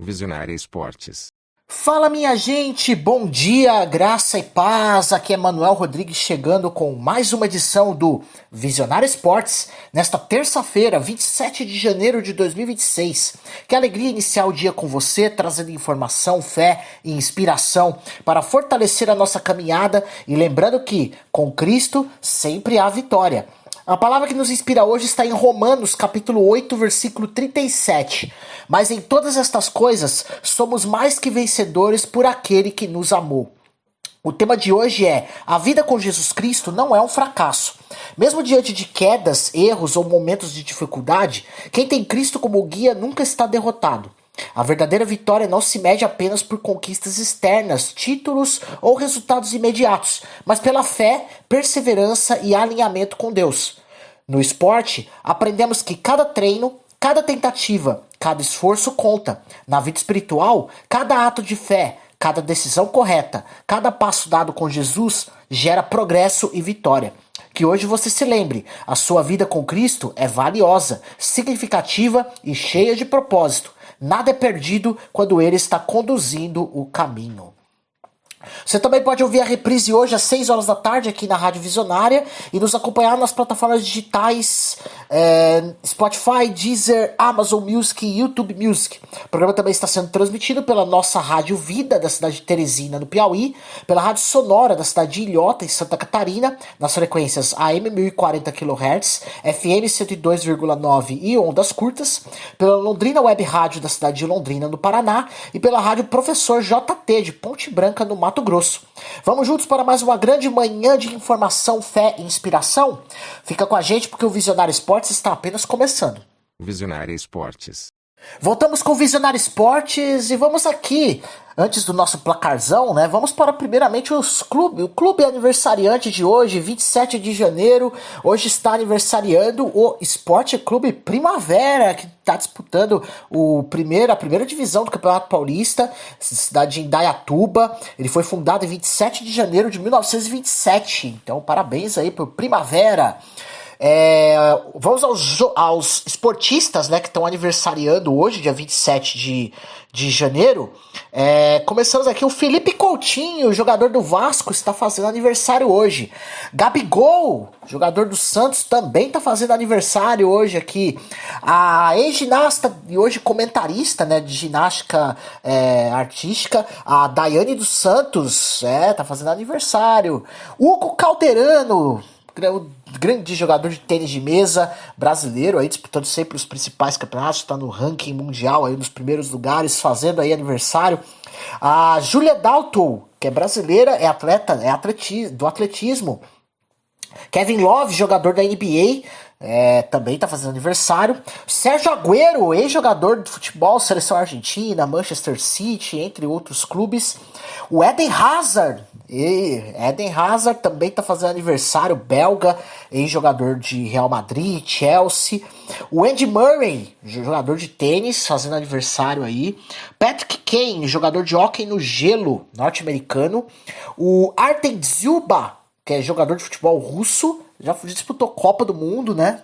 Visionária Esportes. Fala minha gente, bom dia, graça e paz, aqui é Manuel Rodrigues chegando com mais uma edição do Visionário Esportes, nesta terça-feira, 27 de janeiro de 2026. Que alegria iniciar o dia com você, trazendo informação, fé e inspiração para fortalecer a nossa caminhada e lembrando que, com Cristo, sempre há vitória. A palavra que nos inspira hoje está em Romanos, capítulo 8, versículo 37. Mas em todas estas coisas, somos mais que vencedores por aquele que nos amou. O tema de hoje é: a vida com Jesus Cristo não é um fracasso. Mesmo diante de quedas, erros ou momentos de dificuldade, quem tem Cristo como guia nunca está derrotado. A verdadeira vitória não se mede apenas por conquistas externas, títulos ou resultados imediatos, mas pela fé, perseverança e alinhamento com Deus. No esporte, aprendemos que cada treino, cada tentativa, cada esforço conta. Na vida espiritual, cada ato de fé, cada decisão correta, cada passo dado com Jesus gera progresso e vitória. Que hoje você se lembre, a sua vida com Cristo é valiosa, significativa e cheia de propósito. Nada é perdido quando Ele está conduzindo o caminho. Você também pode ouvir a reprise hoje às 6 horas da tarde aqui na Rádio Visionária e nos acompanhar nas plataformas digitais Spotify, Deezer, Amazon Music e YouTube Music. O programa também está sendo transmitido pela nossa Rádio Vida da cidade de Teresina, no Piauí, pela Rádio Sonora da cidade de Ilhota, em Santa Catarina, nas frequências AM 1040 kHz, FM 102,9 e ondas curtas, pela Londrina Web Rádio da cidade de Londrina, no Paraná, e pela Rádio Professor JT de Ponte Branca, no Mato Grosso. Vamos juntos para mais uma grande manhã de informação, fé e inspiração? Fica com a gente porque o Visionário Esportes está apenas começando. Visionária Esportes. Voltamos com o Visionário Esportes e vamos aqui, antes do nosso placarzão, né? Vamos para primeiramente o clube aniversariante de hoje, 27 de janeiro. Hoje está aniversariando o Esporte Clube Primavera, que está disputando a primeira divisão do Campeonato Paulista, cidade de Indaiatuba. Ele foi fundado em 27 de janeiro de 1927, então parabéns aí pro Primavera. Vamos aos esportistas, né, que estão aniversariando hoje, dia 27 de janeiro. Começamos aqui, o Felipe Coutinho, jogador do Vasco, está fazendo aniversário hoje. Gabigol, jogador do Santos, também está fazendo aniversário hoje aqui. A ex-ginasta e hoje comentarista, né, de ginástica artística, a Daiane dos Santos, está fazendo aniversário. Hugo Calderano, o grande jogador de tênis de mesa brasileiro, aí disputando sempre os principais campeonatos, está no ranking mundial, aí nos primeiros lugares, fazendo aí aniversário. A Júlia Dalton, que é brasileira, é atleta, do atletismo. Kevin Love, jogador da NBA, também está fazendo aniversário. Sérgio Agüero, ex-jogador de futebol, seleção argentina, Manchester City, entre outros clubes. O Eden Hazard também está fazendo aniversário, belga, ex-jogador de Real Madrid, Chelsea. O Andy Murray, jogador de tênis, fazendo aniversário aí. Patrick Kane, jogador de hóquei no gelo, norte-americano. O Artem Dzyuba, que é jogador de futebol russo, já disputou Copa do Mundo, né?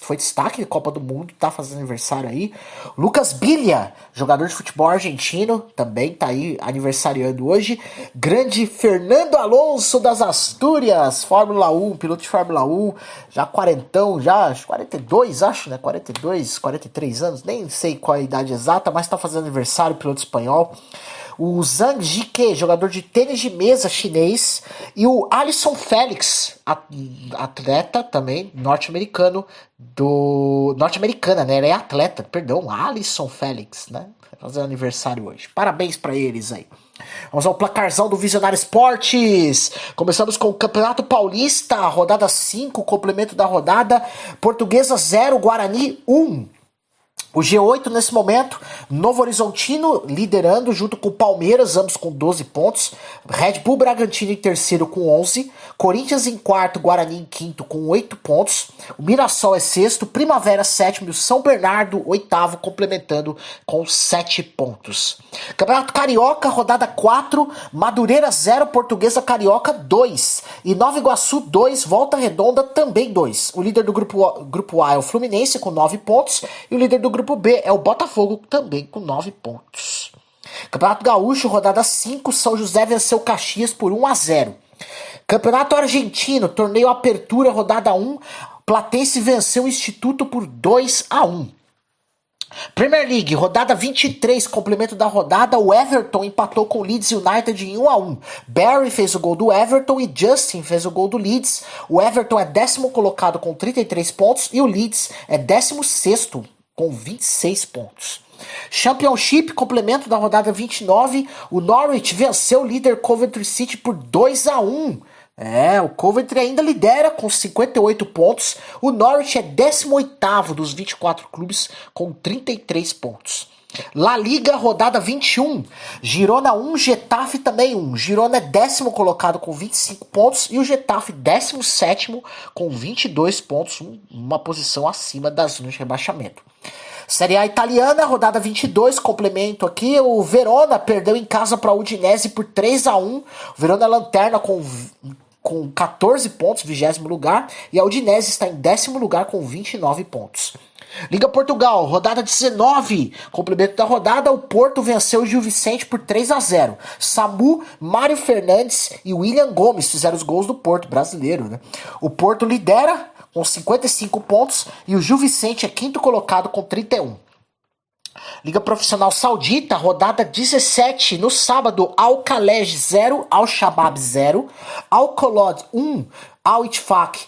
Foi destaque na Copa do Mundo, tá fazendo aniversário aí. Lucas Bilha, jogador de futebol argentino, também tá aí aniversariando hoje. Grande Fernando Alonso das Astúrias, Fórmula 1, piloto de Fórmula 1, já quarentão, 42, acho, né? 42, 43 anos, nem sei qual é a idade exata, mas tá fazendo aniversário, piloto espanhol. O Zhang Jike, jogador de tênis de mesa chinês, e o Alisson Félix, atleta também, norte-americana, né? Ele é atleta, perdão, Alisson Félix, né? Vai fazer aniversário hoje. Parabéns pra eles aí. Vamos ao placarzão do Visionário Esportes. Começamos com o Campeonato Paulista, rodada 5, complemento da rodada. Portuguesa 0, Guarani 1. O G8 nesse momento, Novo Horizontino liderando junto com o Palmeiras, ambos com 12 pontos. Red Bull Bragantino em terceiro com 11. Corinthians em quarto, Guarani em quinto com 8 pontos. O Mirassol é sexto, Primavera sétimo e o São Bernardo oitavo, complementando com 7 pontos. Campeonato Carioca, rodada 4, Madureira 0, Portuguesa Carioca 2. E Nova Iguaçu 2, Volta Redonda também 2. O líder do grupo A é o Fluminense com 9 pontos e o líder do grupo grupo B é o Botafogo, também com 9 pontos. Campeonato Gaúcho, rodada 5, São José venceu Caxias por 1-0. Campeonato Argentino, torneio Apertura, rodada 1, Platense venceu o Instituto por 2-1. Premier League, rodada 23, complemento da rodada, o Everton empatou com o Leeds United em 1-1. Barry fez o gol do Everton e Justin fez o gol do Leeds. O Everton é 10º colocado com 33 pontos e o Leeds é 16º com 26 pontos. Championship, complemento da rodada 29, o Norwich venceu o líder Coventry City por 2-1. O Coventry ainda lidera com 58 pontos. O Norwich é 18º dos 24 clubes com 33 pontos. La Liga, rodada 21. Girona 1, Getafe também 1. Girona é 10º colocado com 25 pontos e o Getafe 17º com 22 pontos, uma posição acima das zonas de rebaixamento. Série A italiana, rodada 22, complemento aqui, o Verona perdeu em casa para a Udinese por 3-1. O Verona é lanterna com 14 pontos, 20º lugar, e a Udinese está em 10º lugar com 29 pontos. Liga Portugal, rodada 19, complemento da rodada, o Porto venceu o Gil Vicente por 3-0. Samu, Mário Fernandes e William Gomes fizeram os gols do Porto, brasileiro, né? O Porto lidera com 55 pontos e o Gil Vicente é 5º colocado com 31. Liga Profissional Saudita, rodada 17, no sábado, Al-Khalej 0, Al-Shabaab 0, Al-Kolod 1, Al-Ittifaq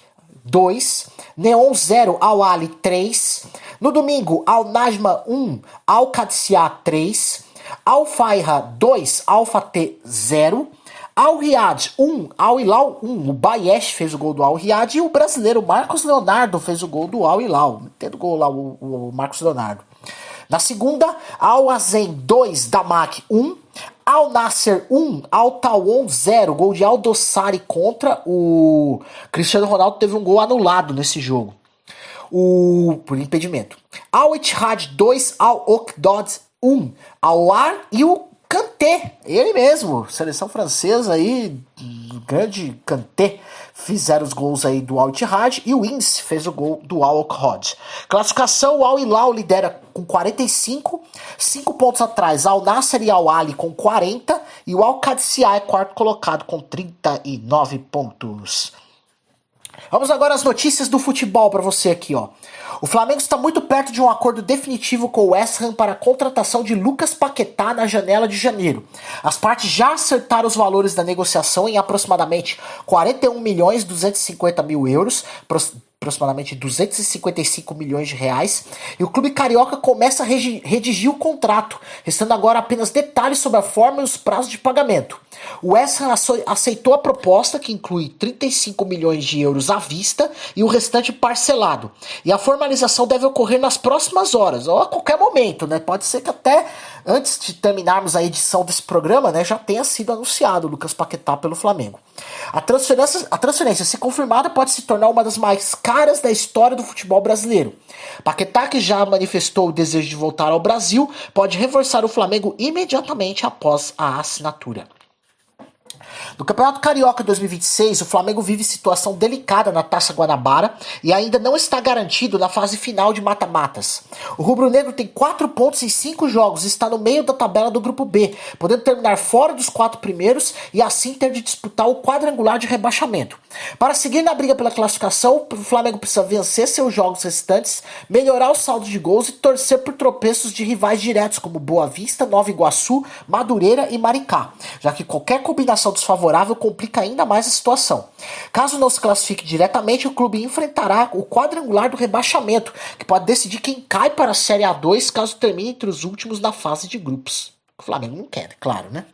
2, Neon 0, Al-Ali 3, no domingo, Al-Najma 1, Al-Qadsiya 3, Al-Fayha 2, Al-Fateh 0, Al-Riyadh 1, Al-Hilal 1, o Bayesh fez o gol do Al-Riyadh e o brasileiro Marcos Leonardo fez o gol do Al-Hilal, metendo gol lá o Marcos Leonardo. Na segunda, Al-Azen 2, Damak 1, Al-Nasser 1, Al-Tawon 0, gol de Al-Dossari contra o Cristiano Ronaldo, teve um gol anulado nesse jogo, por impedimento. Al-Ittihad 2, Al-Okdod 1, Al-Ar e o Kanté, ele mesmo, seleção francesa aí, grande Kanté, fizeram os gols aí do Al-Ittihad e o Ince fez o gol do Al-Okdod. Classificação, o Al-Hilal lidera com 45, 5 pontos atrás, Al-Nasser e Al-Ali com 40 e o Al-Qadsiya é 4º colocado com 39 pontos. Vamos agora às notícias do futebol para você aqui, ó. O Flamengo está muito perto de um acordo definitivo com o West Ham para a contratação de Lucas Paquetá na janela de janeiro. As partes já acertaram os valores da negociação em aproximadamente 41.250.000 euros, aproximadamente 255 milhões de reais, e o clube carioca começa a redigir o contrato, restando agora apenas detalhes sobre a forma e os prazos de pagamento. O West Ham aceitou a proposta, que inclui 35 milhões de euros à vista e o restante parcelado. E a formalização deve ocorrer nas próximas horas, ou a qualquer momento, né? Pode ser que até antes de terminarmos a edição desse programa, né, já tenha sido anunciado o Lucas Paquetá pelo Flamengo. A transferência, se confirmada, pode se tornar uma das mais caras da história do futebol brasileiro. Paquetá, que já manifestou o desejo de voltar ao Brasil, pode reforçar o Flamengo imediatamente após a assinatura. No Campeonato Carioca 2026, o Flamengo vive situação delicada na Taça Guanabara e ainda não está garantido na fase final de mata-matas. O rubro-negro tem 4 pontos em 5 jogos e está no meio da tabela do grupo B, podendo terminar fora dos 4 primeiros e assim ter de disputar o quadrangular de rebaixamento. Para seguir na briga pela classificação, o Flamengo precisa vencer seus jogos restantes, melhorar o saldo de gols e torcer por tropeços de rivais diretos como Boa Vista, Nova Iguaçu, Madureira e Maricá, já que qualquer combinação desfavorável complica ainda mais a situação. Caso não se classifique diretamente, o clube enfrentará o quadrangular do rebaixamento, que pode decidir quem cai para a Série A2 caso termine entre os últimos na fase de grupos. O Flamengo não quer, claro, né?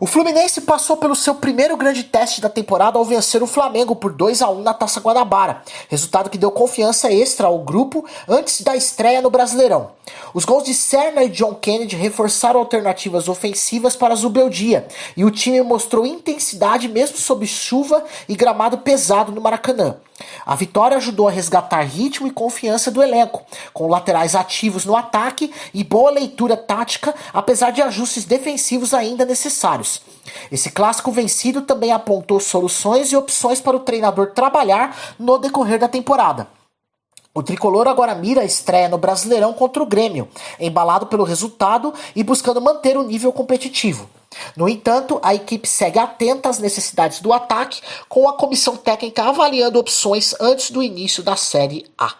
O Fluminense passou pelo seu primeiro grande teste da temporada ao vencer o Flamengo por 2-1 na Taça Guanabara, resultado que deu confiança extra ao grupo antes da estreia no Brasileirão. Os gols de Serna e John Kennedy reforçaram alternativas ofensivas para Zubeldia, e o time mostrou intensidade mesmo sob chuva e gramado pesado no Maracanã. A vitória ajudou a resgatar ritmo e confiança do elenco, com laterais ativos no ataque e boa leitura tática, apesar de ajustes defensivos ainda necessários. Esse clássico vencido também apontou soluções e opções para o treinador trabalhar no decorrer da temporada. O tricolor agora mira a estreia no Brasileirão contra o Grêmio, embalado pelo resultado e buscando manter o nível competitivo. No entanto, a equipe segue atenta às necessidades do ataque, com a comissão técnica avaliando opções antes do início da Série A.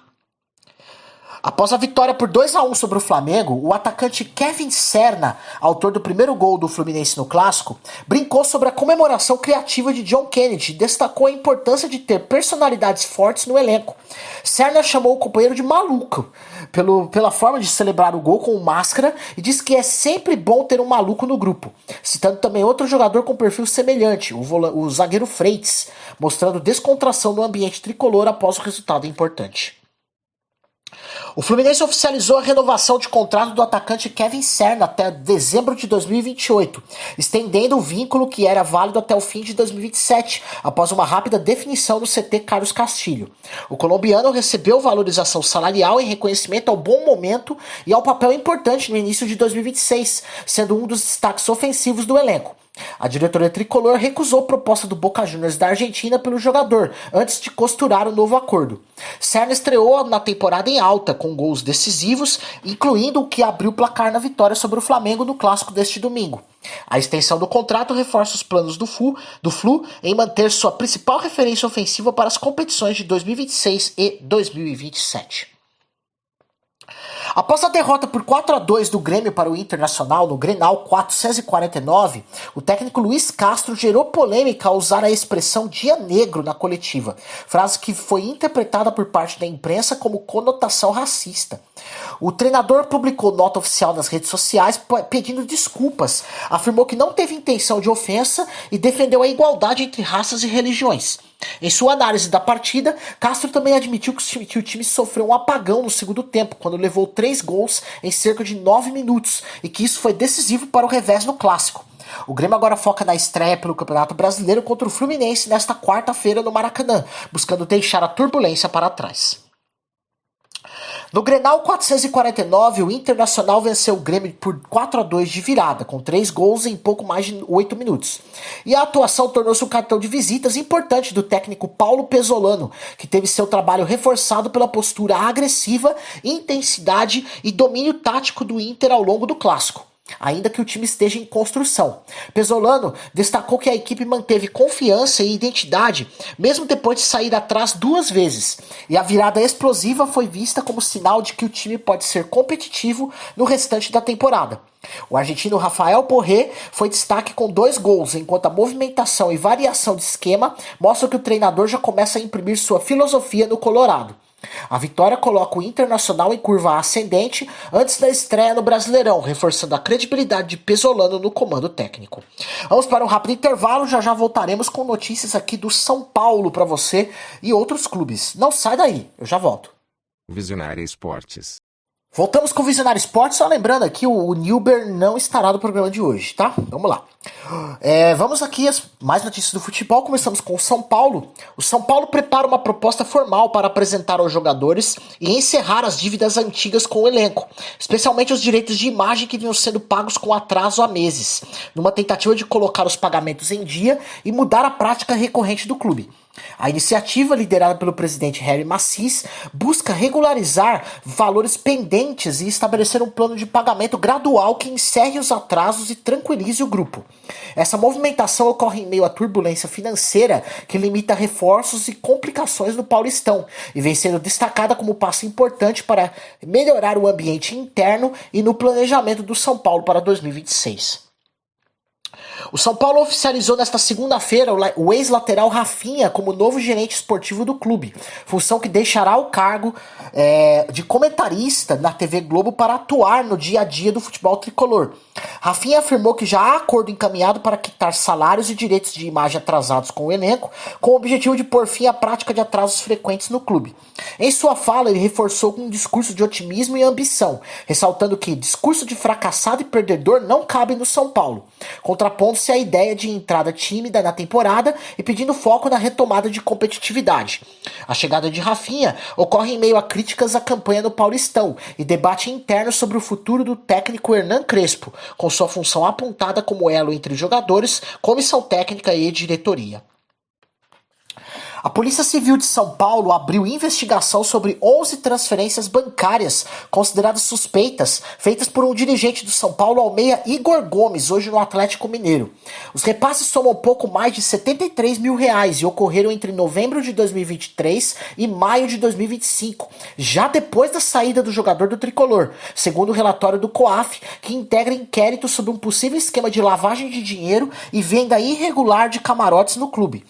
Após a vitória por 2-1 sobre o Flamengo, o atacante Kevin Serna, autor do primeiro gol do Fluminense no Clássico, brincou sobre a comemoração criativa de John Kennedy e destacou a importância de ter personalidades fortes no elenco. Serna chamou o companheiro de maluco pela forma de celebrar o gol com máscara e disse que é sempre bom ter um maluco no grupo, citando também outro jogador com perfil semelhante, o zagueiro Freitas, mostrando descontração no ambiente tricolor após o resultado importante. O Fluminense oficializou a renovação de contrato do atacante Kevin Serna até dezembro de 2028, estendendo o vínculo que era válido até o fim de 2027, após uma rápida definição do CT Carlos Castilho. O colombiano recebeu valorização salarial em reconhecimento ao bom momento e ao papel importante no início de 2026, sendo um dos destaques ofensivos do elenco. A diretoria tricolor recusou a proposta do Boca Juniors da Argentina pelo jogador, antes de costurar o novo acordo. Serna estreou na temporada em alta, com gols decisivos, incluindo o que abriu o placar na vitória sobre o Flamengo no clássico deste domingo. A extensão do contrato reforça os planos do Flu em manter sua principal referência ofensiva para as competições de 2026 e 2027. Após a derrota por 4-2 do Grêmio para o Internacional no Grenal 449, o técnico Luiz Castro gerou polêmica ao usar a expressão dia negro na coletiva, frase que foi interpretada por parte da imprensa como conotação racista. O treinador publicou nota oficial nas redes sociais pedindo desculpas, afirmou que não teve intenção de ofensa e defendeu a igualdade entre raças e religiões. Em sua análise da partida, Castro também admitiu que o time sofreu um apagão no segundo tempo, quando levou 3 gols em cerca de 9 minutos, e que isso foi decisivo para o revés no Clássico. O Grêmio agora foca na estreia pelo Campeonato Brasileiro contra o Fluminense nesta quarta-feira no Maracanã, buscando deixar a turbulência para trás. No Grenal 449, o Internacional venceu o Grêmio por 4-2 de virada, com 3 gols em pouco mais de 8 minutos. E a atuação tornou-se um cartão de visitas importante do técnico Paulo Pesolano, que teve seu trabalho reforçado pela postura agressiva, intensidade e domínio tático do Inter ao longo do clássico, ainda que o time esteja em construção. Pesolano destacou que a equipe manteve confiança e identidade, mesmo depois de sair atrás 2 vezes, e a virada explosiva foi vista como sinal de que o time pode ser competitivo no restante da temporada. O argentino Rafael Borré foi destaque com 2 gols, enquanto a movimentação e variação de esquema mostram que o treinador já começa a imprimir sua filosofia no Colorado. A vitória coloca o Internacional em curva ascendente antes da estreia no Brasileirão, reforçando a credibilidade de Pesolano no comando técnico. Vamos para um rápido intervalo, já voltaremos com notícias aqui do São Paulo para você e outros clubes. Não sai daí, eu já volto. Visionária Esportes. Voltamos com o Visionário Esportes, só lembrando aqui, o Nilber não estará no programa de hoje, tá? Vamos lá. Vamos aqui às mais notícias do futebol. Começamos com o São Paulo. O São Paulo prepara uma proposta formal para apresentar aos jogadores e encerrar as dívidas antigas com o elenco, especialmente os direitos de imagem que vinham sendo pagos com atraso há meses, numa tentativa de colocar os pagamentos em dia e mudar a prática recorrente do clube. A iniciativa, liderada pelo presidente Harry Macis, busca regularizar valores pendentes e estabelecer um plano de pagamento gradual que encerre os atrasos e tranquilize o grupo. Essa movimentação ocorre em meio à turbulência financeira que limita reforços e complicações no Paulistão e vem sendo destacada como passo importante para melhorar o ambiente interno e no planejamento do São Paulo para 2026. O São Paulo oficializou nesta segunda-feira o ex-lateral Rafinha como novo gerente esportivo do clube, função que deixará o cargo de comentarista na TV Globo para atuar no dia a dia do futebol tricolor. Rafinha afirmou que já há acordo encaminhado para quitar salários e direitos de imagem atrasados com o elenco, com o objetivo de pôr fim à prática de atrasos frequentes no clube. Em sua fala, ele reforçou com um discurso de otimismo e ambição, ressaltando que discurso de fracassado e perdedor não cabe no São Paulo, contrapondo-se à ideia de entrada tímida na temporada e pedindo foco na retomada de competitividade. A chegada de Rafinha ocorre em meio a críticas à campanha no Paulistão e debate interno sobre o futuro do técnico Hernan Crespo, com sua função apontada como elo entre jogadores, comissão técnica e diretoria. A Polícia Civil de São Paulo abriu investigação sobre 11 transferências bancárias consideradas suspeitas, feitas por um dirigente do São Paulo ao meia Igor Gomes, hoje no Atlético Mineiro. Os repasses somam pouco mais de R$ 73 mil e ocorreram entre novembro de 2023 e maio de 2025, já depois da saída do jogador do tricolor, segundo o relatório do COAF, que integra inquérito sobre um possível esquema de lavagem de dinheiro e venda irregular de camarotes no clube.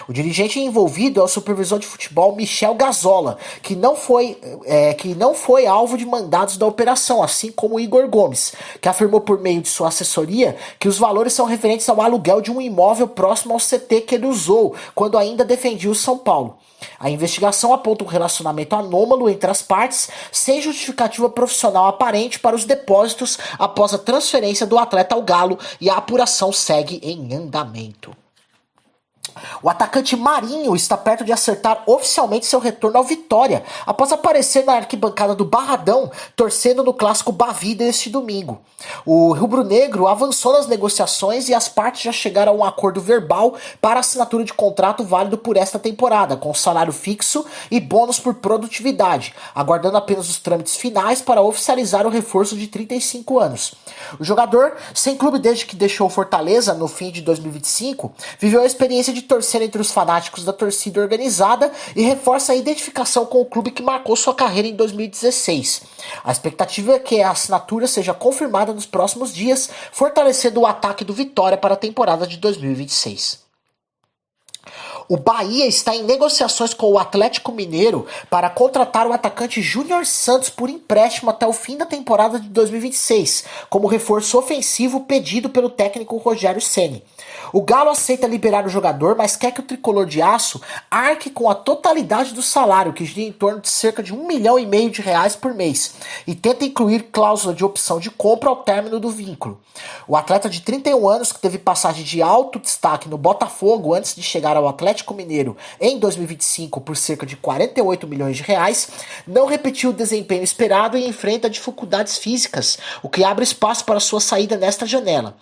O dirigente envolvido é o supervisor de futebol Michel Gazola, que não foi alvo de mandados da operação, assim como Igor Gomes, que afirmou por meio de sua assessoria que os valores são referentes ao aluguel de um imóvel próximo ao CT que ele usou quando ainda defendia o São Paulo. A investigação aponta um relacionamento anômalo entre as partes, sem justificativa profissional aparente para os depósitos após a transferência do atleta ao Galo, e a apuração segue em andamento. O atacante Marinho está perto de acertar oficialmente seu retorno ao Vitória, após aparecer na arquibancada do Barradão, torcendo no clássico Bavida este domingo. O rubro-negro avançou nas negociações e as partes já chegaram a um acordo verbal para a assinatura de contrato válido por esta temporada, com salário fixo e bônus por produtividade, aguardando apenas os trâmites finais para oficializar o reforço de 35 anos. O jogador, sem clube desde que deixou Fortaleza no fim de 2025, viveu a experiência de torcer entre os fanáticos da torcida organizada e reforça a identificação com o clube que marcou sua carreira em 2016. A expectativa é que a assinatura seja confirmada nos próximos dias, fortalecendo o ataque do Vitória para a temporada de 2026. O Bahia está em negociações com o Atlético Mineiro para contratar o atacante Júnior Santos por empréstimo até o fim da temporada de 2026, como reforço ofensivo pedido pelo técnico Rogério Ceni. O Galo aceita liberar o jogador, mas quer que o tricolor de aço arque com a totalidade do salário, que gira em torno de cerca de R$ 1,5 milhão por mês, e tenta incluir cláusula de opção de compra ao término do vínculo. O atleta de 31 anos, que teve passagem de alto destaque no Botafogo antes de chegar ao Atlético Mineiro em 2025 por cerca de R$ 48 milhões, não repetiu o desempenho esperado e enfrenta dificuldades físicas, o que abre espaço para sua saída nesta janela.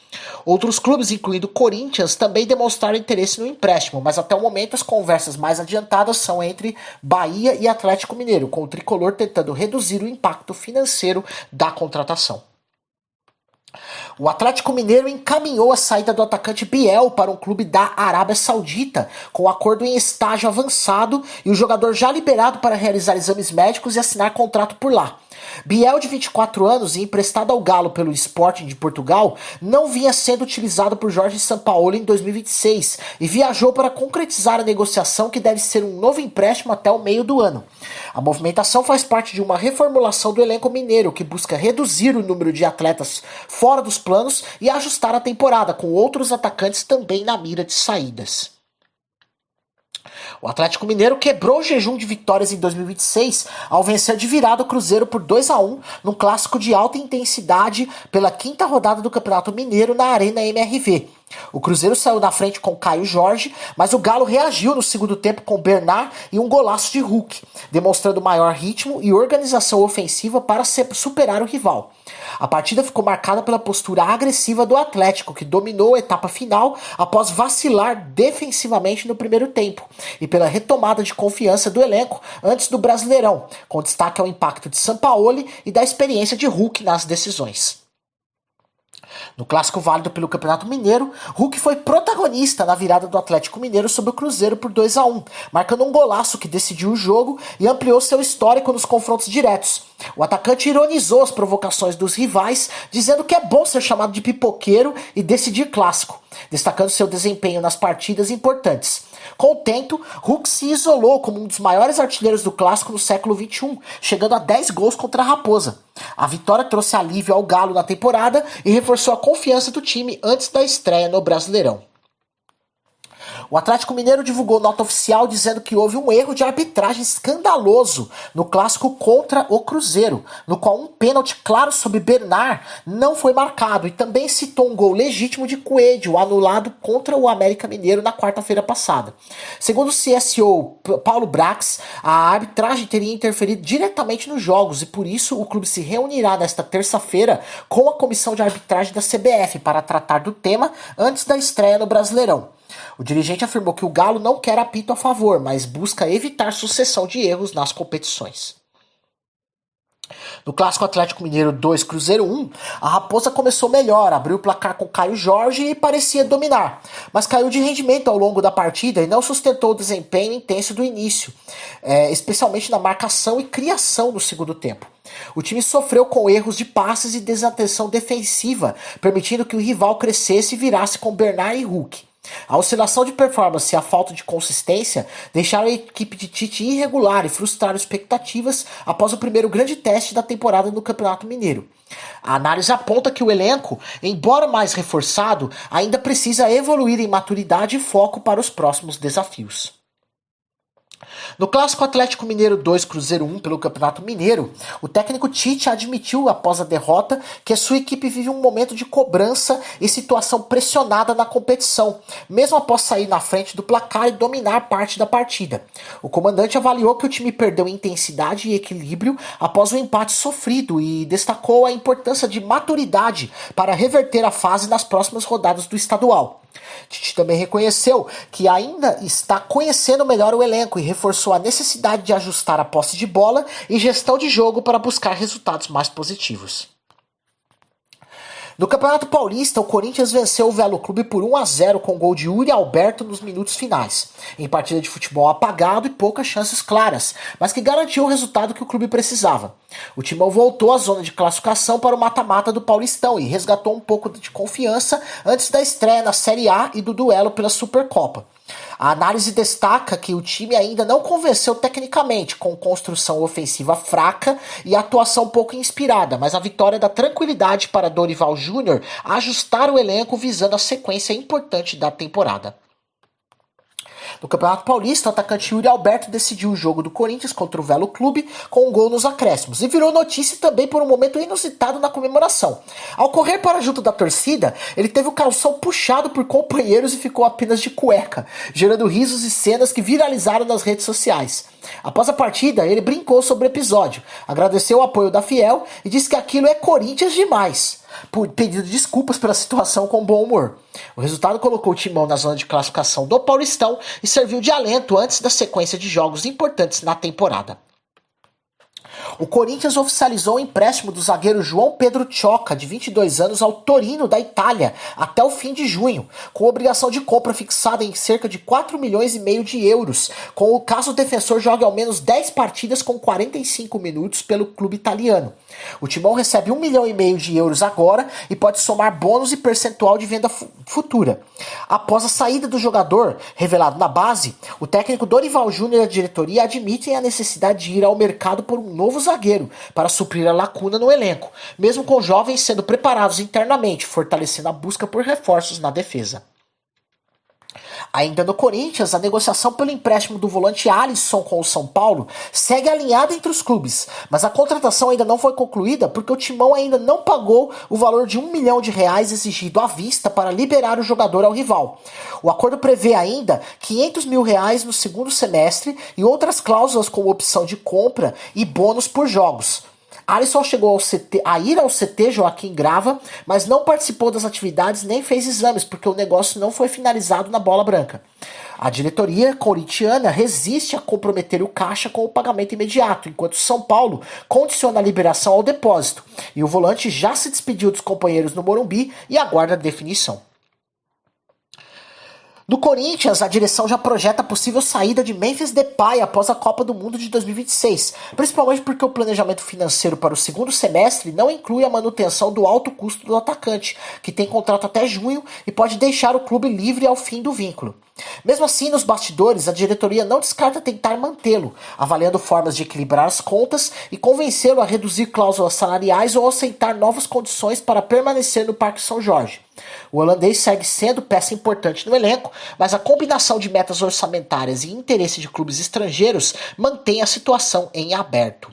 Outros clubes, incluindo o Corinthians, também demonstraram interesse no empréstimo, mas até o momento as conversas mais adiantadas são entre Bahia e Atlético Mineiro, com o tricolor tentando reduzir o impacto financeiro da contratação. O Atlético Mineiro encaminhou a saída do atacante Biel para um clube da Arábia Saudita, com acordo em estágio avançado e o jogador já liberado para realizar exames médicos e assinar contrato por lá. Biel, de 24 anos e emprestado ao Galo pelo Sporting de Portugal, não vinha sendo utilizado por Jorge Sampaoli em 2026 e viajou para concretizar a negociação, que deve ser um novo empréstimo até o meio do ano. A movimentação faz parte de uma reformulação do elenco mineiro, que busca reduzir o número de atletas fora dos planos e ajustar a temporada, com outros atacantes também na mira de saídas. O Atlético Mineiro quebrou o jejum de vitórias em 2026 ao vencer de virada o Cruzeiro por 2-1 num clássico de alta intensidade pela quinta rodada do Campeonato Mineiro na Arena MRV. O Cruzeiro saiu na frente com Caio Jorge, mas o Galo reagiu no segundo tempo com Bernard e um golaço de Hulk, demonstrando maior ritmo e organização ofensiva para superar o rival. A partida ficou marcada pela postura agressiva do Atlético, que dominou a etapa final após vacilar defensivamente no primeiro tempo, e pela retomada de confiança do elenco antes do Brasileirão, com destaque ao impacto de Sampaoli e da experiência de Hulk nas decisões. No clássico válido pelo Campeonato Mineiro, Hulk foi protagonista na virada do Atlético Mineiro sobre o Cruzeiro por 2-1, marcando um golaço que decidiu o jogo e ampliou seu histórico nos confrontos diretos. O atacante ironizou as provocações dos rivais, dizendo que é bom ser chamado de pipoqueiro e decidir clássico, destacando seu desempenho nas partidas importantes. Contento, Hulk se isolou como um dos maiores artilheiros do clássico no século XXI, chegando a 10 gols contra a Raposa. A vitória trouxe alívio ao Galo na temporada e reforçou a confiança do time antes da estreia no Brasileirão. O Atlético Mineiro divulgou nota oficial dizendo que houve um erro de arbitragem escandaloso no clássico contra o Cruzeiro, no qual um pênalti claro sobre Bernard não foi marcado, e também citou um gol legítimo de Coelho, anulado contra o América Mineiro na quarta-feira passada. Segundo o CSO Paulo Brax, a arbitragem teria interferido diretamente nos jogos e por isso o clube se reunirá nesta terça-feira com a comissão de arbitragem da CBF para tratar do tema antes da estreia no Brasileirão. O dirigente afirmou que o Galo não quer apito a favor, mas busca evitar sucessão de erros nas competições. No Clássico Atlético Mineiro 2, Cruzeiro 1, a Raposa começou melhor, abriu o placar com Caio Jorge e parecia dominar, mas caiu de rendimento ao longo da partida e não sustentou o desempenho intenso do início, especialmente na marcação e criação no segundo tempo. O time sofreu com erros de passes e desatenção defensiva, permitindo que o rival crescesse e virasse com Bernard e Hulk. A oscilação de performance e a falta de consistência deixaram a equipe de Tite irregular e frustraram expectativas após o primeiro grande teste da temporada no Campeonato Mineiro. A análise aponta que o elenco, embora mais reforçado, ainda precisa evoluir em maturidade e foco para os próximos desafios. No Clássico Atlético Mineiro 2, Cruzeiro 1 pelo Campeonato Mineiro, o técnico Tite admitiu após a derrota que a sua equipe vive um momento de cobrança e situação pressionada na competição, mesmo após sair na frente do placar e dominar parte da partida. O comandante avaliou que o time perdeu intensidade e equilíbrio após o empate sofrido e destacou a importância de maturidade para reverter a fase nas próximas rodadas do estadual. Tite também reconheceu que ainda está conhecendo melhor o elenco e reforçou a necessidade de ajustar a posse de bola e gestão de jogo para buscar resultados mais positivos. No Campeonato Paulista, o Corinthians venceu o Velo Clube por 1-0 com gol de Yuri Alberto nos minutos finais, em partida de futebol apagado e poucas chances claras, mas que garantiu o resultado que o clube precisava. O Timão voltou à zona de classificação para o mata-mata do Paulistão e resgatou um pouco de confiança antes da estreia na Série A e do duelo pela Supercopa. A análise destaca que o time ainda não convenceu tecnicamente, com construção ofensiva fraca e atuação pouco inspirada, mas a vitória dá tranquilidade para Dorival Júnior ajustar o elenco visando a sequência importante da temporada. No Campeonato Paulista, o atacante Yuri Alberto decidiu o jogo do Corinthians contra o Velo Clube com um gol nos acréscimos e virou notícia também por um momento inusitado na comemoração. Ao correr para junto da torcida, ele teve o calção puxado por companheiros e ficou apenas de cueca, gerando risos e cenas que viralizaram nas redes sociais. Após a partida, ele brincou sobre o episódio, agradeceu o apoio da Fiel e disse que aquilo é Corinthians demais, pedindo desculpas pela situação com bom humor. O resultado colocou o Timão na zona de classificação do Paulistão e serviu de alento antes da sequência de jogos importantes na temporada. O Corinthians oficializou o empréstimo do zagueiro João Pedro Tchoca, de 22 anos, ao Torino da Itália, até o fim de junho, com obrigação de compra fixada em cerca de 4,5 milhões de euros, com o caso o defensor jogue ao menos 10 partidas com 45 minutos pelo clube italiano. O Timão recebe 1,5 milhão de euros agora e pode somar bônus e percentual de venda futura. Após a saída do jogador, revelado na base, o técnico Dorival Júnior e a diretoria admitem a necessidade de ir ao mercado por um novo zagueiro para suprir a lacuna no elenco, mesmo com jovens sendo preparados internamente, fortalecendo a busca por reforços na defesa. Ainda no Corinthians, a negociação pelo empréstimo do volante Alisson com o São Paulo segue alinhada entre os clubes, mas a contratação ainda não foi concluída porque o Timão ainda não pagou o valor de R$1 milhão exigido à vista para liberar o jogador ao rival. O acordo prevê ainda R$500 mil no segundo semestre e outras cláusulas como opção de compra e bônus por jogos. Alisson chegou a ir ao CT Joaquim Grava, mas não participou das atividades nem fez exames, porque o negócio não foi finalizado na bola branca. A diretoria corintiana resiste a comprometer o caixa com o pagamento imediato, enquanto São Paulo condiciona a liberação ao depósito, e o volante já se despediu dos companheiros no Morumbi e aguarda a definição. No Corinthians, a direção já projeta a possível saída de Memphis Depay após a Copa do Mundo de 2026, principalmente porque o planejamento financeiro para o segundo semestre não inclui a manutenção do alto custo do atacante, que tem contrato até junho e pode deixar o clube livre ao fim do vínculo. Mesmo assim, nos bastidores, a diretoria não descarta tentar mantê-lo, avaliando formas de equilibrar as contas e convencê-lo a reduzir cláusulas salariais ou aceitar novas condições para permanecer no Parque São Jorge. O holandês segue sendo peça importante no elenco, mas a combinação de metas orçamentárias e interesse de clubes estrangeiros mantém a situação em aberto.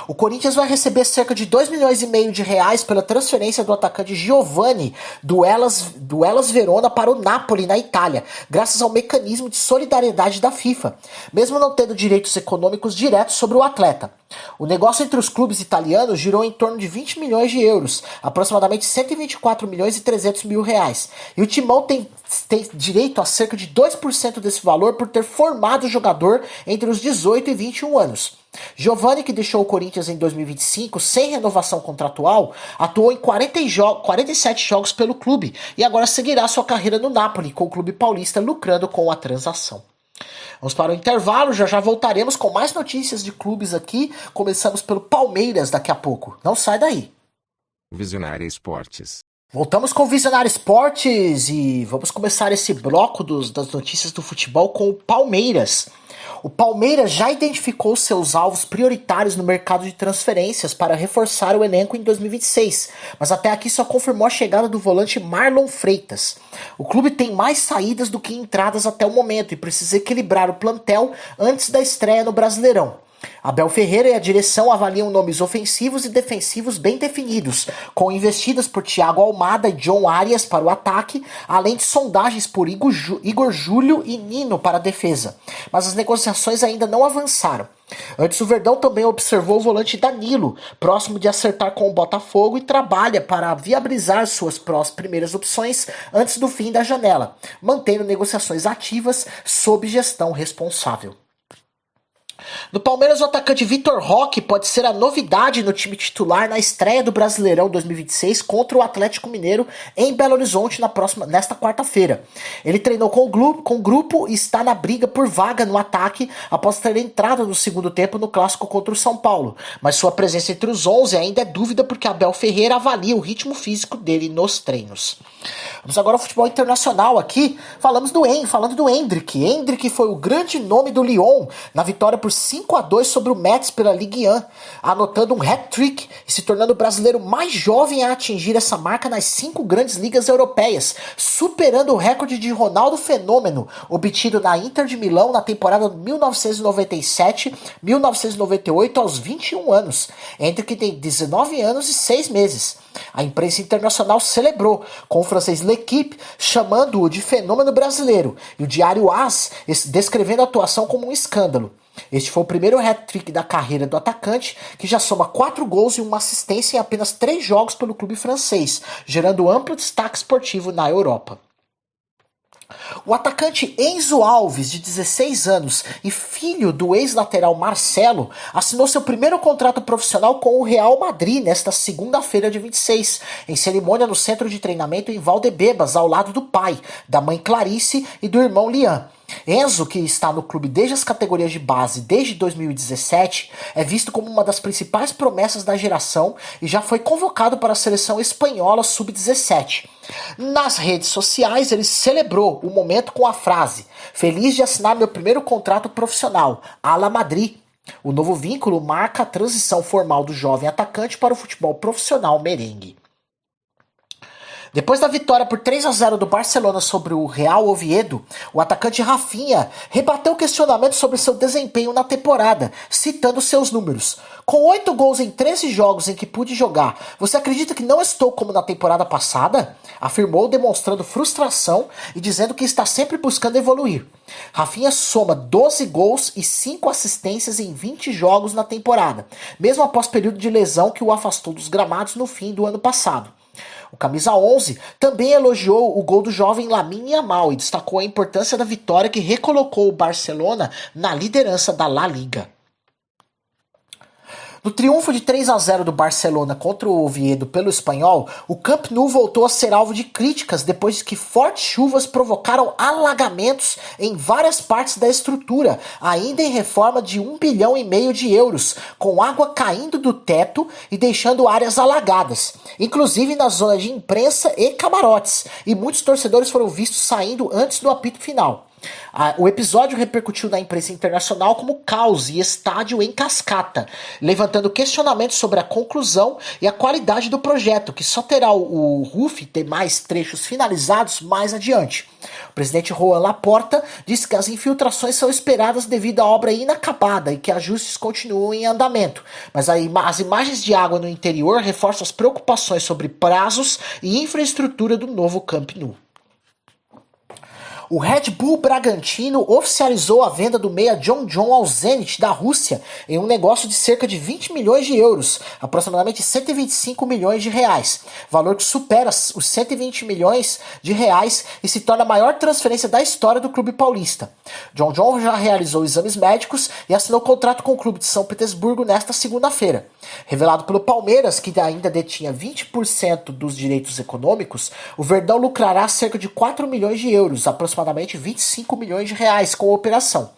O Corinthians vai receber cerca de 2,5 milhões de reais pela transferência do atacante Giovani do Hellas Verona para o Napoli, na Itália, graças ao mecanismo de solidariedade da FIFA, mesmo não tendo direitos econômicos diretos sobre o atleta. O negócio entre os clubes italianos girou em torno de 20 milhões de euros, aproximadamente 124 milhões e 300 mil reais, e o Timão tem direito a cerca de 2% desse valor por ter formado o jogador entre os 18 e 21 anos. Giovani, que deixou o Corinthians em 2025 sem renovação contratual, atuou em 47 jogos pelo clube e agora seguirá sua carreira no Napoli, com o clube paulista lucrando com a transação. Vamos para o intervalo, já voltaremos com mais notícias de clubes aqui. Começamos pelo Palmeiras daqui a pouco. Não sai daí. Visionária Esportes. Voltamos com o Visionário Esportes e vamos começar esse bloco das notícias do futebol com o Palmeiras. O Palmeiras já identificou seus alvos prioritários no mercado de transferências para reforçar o elenco em 2026, mas até aqui só confirmou a chegada do volante Marlon Freitas. O clube tem mais saídas do que entradas até o momento e precisa equilibrar o plantel antes da estreia no Brasileirão. Abel Ferreira e a direção avaliam nomes ofensivos e defensivos bem definidos, com investidas por Thiago Almada e John Arias para o ataque, além de sondagens por Igor Júlio e Nino para a defesa. Mas as negociações ainda não avançaram. Antes, o Verdão também observou o volante Danilo, próximo de acertar com o Botafogo, e trabalha para viabilizar suas primeiras opções antes do fim da janela, mantendo negociações ativas sob gestão responsável. No Palmeiras, o atacante Vitor Roque pode ser a novidade no time titular na estreia do Brasileirão 2026 contra o Atlético Mineiro em Belo Horizonte nesta quarta-feira. Ele treinou com o grupo e está na briga por vaga no ataque após ter entrado no segundo tempo no clássico contra o São Paulo, mas sua presença entre os 11 ainda é dúvida porque Abel Ferreira avalia o ritmo físico dele nos treinos. Vamos agora ao futebol internacional aqui, falando do Endrick. Endrick foi o grande nome do Lyon na vitória por 5-2 sobre o Metz pela Ligue 1, anotando um hat-trick e se tornando o brasileiro mais jovem a atingir essa marca nas 5 grandes ligas europeias, superando o recorde de Ronaldo Fenômeno, obtido na Inter de Milão na temporada 1997-1998 aos 21 anos. Endrick tem 19 anos e 6 meses. A imprensa internacional celebrou, com o francês L'Équipe chamando-o de fenômeno brasileiro e o diário AS descrevendo a atuação como um escândalo. Este foi o primeiro hat-trick da carreira do atacante, que já soma 4 gols e uma assistência em apenas 3 jogos pelo clube francês, gerando amplo destaque esportivo na Europa. O atacante Enzo Alves, de 16 anos e filho do ex-lateral Marcelo, assinou seu primeiro contrato profissional com o Real Madrid nesta segunda-feira de 26, em cerimônia no centro de treinamento em Valdebebas, ao lado do pai, da mãe Clarice e do irmão Liam. Enzo, que está no clube desde as categorias de base desde 2017, é visto como uma das principais promessas da geração e já foi convocado para a seleção espanhola sub-17. Nas redes sociais, ele celebrou o momento com a frase: "Feliz de assinar meu primeiro contrato profissional, Ala Madrid". O novo vínculo marca a transição formal do jovem atacante para o futebol profissional merengue. Depois da vitória por 3-0 do Barcelona sobre o Real Oviedo, o atacante Rafinha rebateu questionamentos sobre seu desempenho na temporada, citando seus números. "Com 8 gols em 13 jogos em que pude jogar, você acredita que não estou como na temporada passada?", afirmou, demonstrando frustração e dizendo que está sempre buscando evoluir. Rafinha soma 12 gols e 5 assistências em 20 jogos na temporada, mesmo após período de lesão que o afastou dos gramados no fim do ano passado. O camisa 11 também elogiou o gol do jovem Lamine Yamal e destacou a importância da vitória que recolocou o Barcelona na liderança da La Liga. No triunfo de 3-0 do Barcelona contra o Oviedo pelo Espanhol, o Camp Nou voltou a ser alvo de críticas depois que fortes chuvas provocaram alagamentos em várias partes da estrutura, ainda em reforma de 1,5 bilhão de euros, com água caindo do teto e deixando áreas alagadas, inclusive na zona de imprensa e camarotes, e muitos torcedores foram vistos saindo antes do apito final. O episódio repercutiu na imprensa internacional como caos e estádio em cascata, levantando questionamentos sobre a conclusão e a qualidade do projeto, que só terá o RUF ter mais trechos finalizados mais adiante. O presidente Joan Laporta disse que as infiltrações são esperadas devido à obra inacabada e que ajustes continuam em andamento, mas as imagens de água no interior reforçam as preocupações sobre prazos e infraestrutura do novo Camp Nou. O Red Bull Bragantino oficializou a venda do meia John John ao Zenit da Rússia em um negócio de cerca de 20 milhões de euros, aproximadamente 125 milhões de reais, valor que supera os 120 milhões de reais e se torna a maior transferência da história do clube paulista. John John já realizou exames médicos e assinou contrato com o clube de São Petersburgo nesta segunda-feira. Revelado pelo Palmeiras, que ainda detinha 20% dos direitos econômicos, o Verdão lucrará cerca de 4 milhões de euros, aproximadamente 25 milhões de reais com a operação.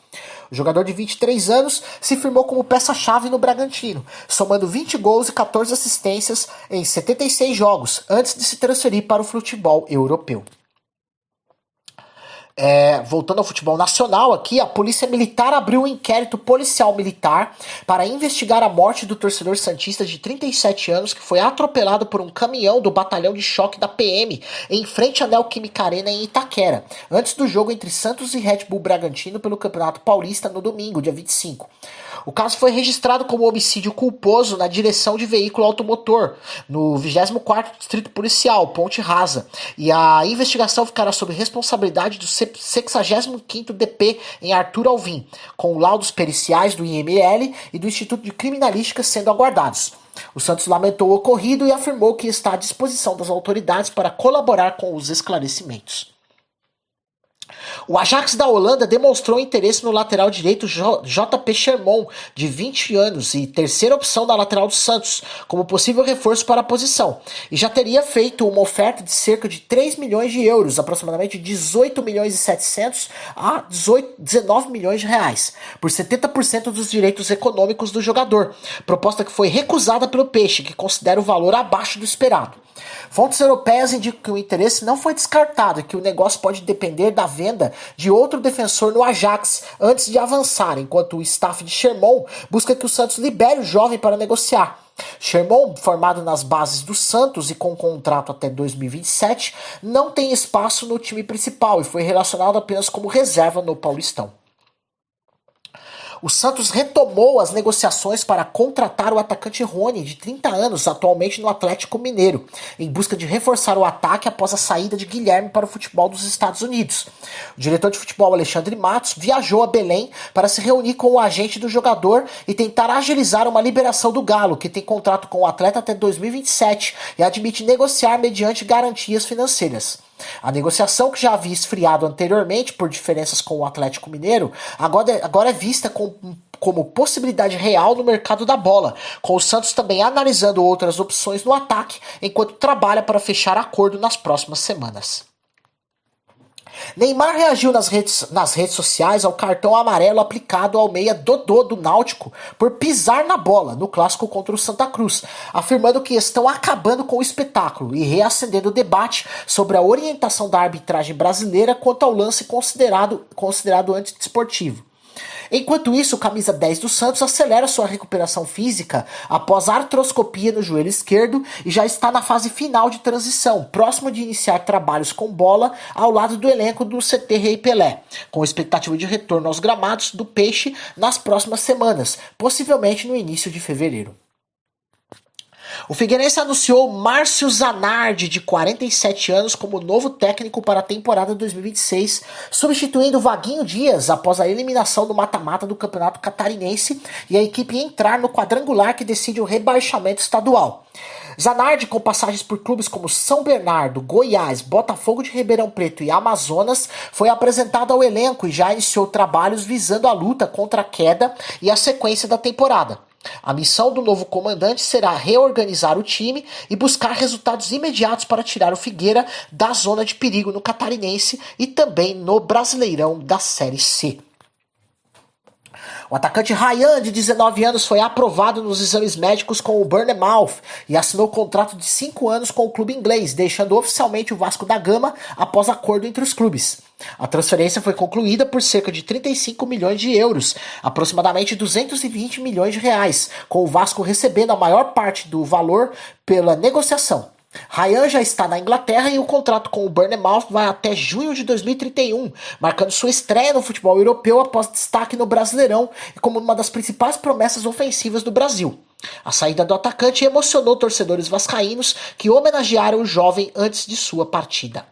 O jogador de 23 anos se firmou como peça-chave no Bragantino, somando 20 gols e 14 assistências em 76 jogos, antes de se transferir para o futebol europeu. Voltando ao futebol nacional aqui, a Polícia Militar abriu um inquérito policial militar para investigar a morte do torcedor santista de 37 anos que foi atropelado por um caminhão do batalhão de choque da PM em frente à Neoquímica Arena em Itaquera, antes do jogo entre Santos e Red Bull Bragantino pelo Campeonato Paulista no domingo, dia 25. O caso foi registrado como homicídio culposo na direção de veículo automotor, no 24º Distrito Policial, Ponte Rasa, e a investigação ficará sob responsabilidade do 65º DP em Arthur Alvim, com laudos periciais do IML e do Instituto de Criminalística sendo aguardados. O Santos lamentou o ocorrido e afirmou que está à disposição das autoridades para colaborar com os esclarecimentos. O Ajax da Holanda demonstrou interesse no lateral direito JP Sherman, de 20 anos e terceira opção da lateral do Santos, como possível reforço para a posição, e já teria feito uma oferta de cerca de 3 milhões de euros, aproximadamente 18 milhões e 700 a 19 milhões de reais, por 70% dos direitos econômicos do jogador, proposta que foi recusada pelo Peixe, que considera o valor abaixo do esperado. Fontes europeias indicam que o interesse não foi descartado e que o negócio pode depender da venda de outro defensor no Ajax antes de avançar, enquanto o staff de Sherman busca que o Santos libere o jovem para negociar. Sherman, formado nas bases do Santos e com contrato até 2027, não tem espaço no time principal e foi relacionado apenas como reserva no Paulistão. O Santos retomou as negociações para contratar o atacante Rony, de 30 anos, atualmente no Atlético Mineiro, em busca de reforçar o ataque após a saída de Guilherme para o futebol dos Estados Unidos. O diretor de futebol Alexandre Matos viajou a Belém para se reunir com o agente do jogador e tentar agilizar uma liberação do Galo, que tem contrato com o atleta até 2027 e admite negociar mediante garantias financeiras. A negociação, que já havia esfriado anteriormente por diferenças com o Atlético Mineiro, agora é vista como possibilidade real no mercado da bola, com o Santos também analisando outras opções no ataque, enquanto trabalha para fechar acordo nas próximas semanas. Neymar reagiu nas redes sociais ao cartão amarelo aplicado ao meia Dodô do Náutico por pisar na bola no clássico contra o Santa Cruz, afirmando que estão acabando com o espetáculo e reacendendo o debate sobre a orientação da arbitragem brasileira quanto ao lance considerado antidesportivo. Enquanto isso, o camisa 10 do Santos acelera sua recuperação física após artroscopia no joelho esquerdo e já está na fase final de transição, próximo de iniciar trabalhos com bola ao lado do elenco do CT Rei Pelé, com expectativa de retorno aos gramados do Peixe nas próximas semanas, possivelmente no início de fevereiro. O Figueirense anunciou Márcio Zanardi, de 47 anos, como novo técnico para a temporada 2026, substituindo Vaguinho Dias após a eliminação do mata-mata do Campeonato Catarinense e a equipe entrar no quadrangular que decide o rebaixamento estadual. Zanardi, com passagens por clubes como São Bernardo, Goiás, Botafogo de Ribeirão Preto e Amazonas, foi apresentado ao elenco e já iniciou trabalhos visando a luta contra a queda e a sequência da temporada. A missão do novo comandante será reorganizar o time e buscar resultados imediatos para tirar o Figueira da zona de perigo no Catarinense e também no Brasileirão da Série C. O atacante Ryan, de 19 anos, foi aprovado nos exames médicos com o Bournemouth e assinou contrato de 5 anos com o clube inglês, deixando oficialmente o Vasco da Gama após acordo entre os clubes. A transferência foi concluída por cerca de 35 milhões de euros, aproximadamente 220 milhões de reais, com o Vasco recebendo a maior parte do valor pela negociação. Ryan já está na Inglaterra e o contrato com o Bournemouth vai até junho de 2031, marcando sua estreia no futebol europeu após destaque no Brasileirão e como uma das principais promessas ofensivas do Brasil. A saída do atacante emocionou torcedores vascaínos que homenagearam o jovem antes de sua partida.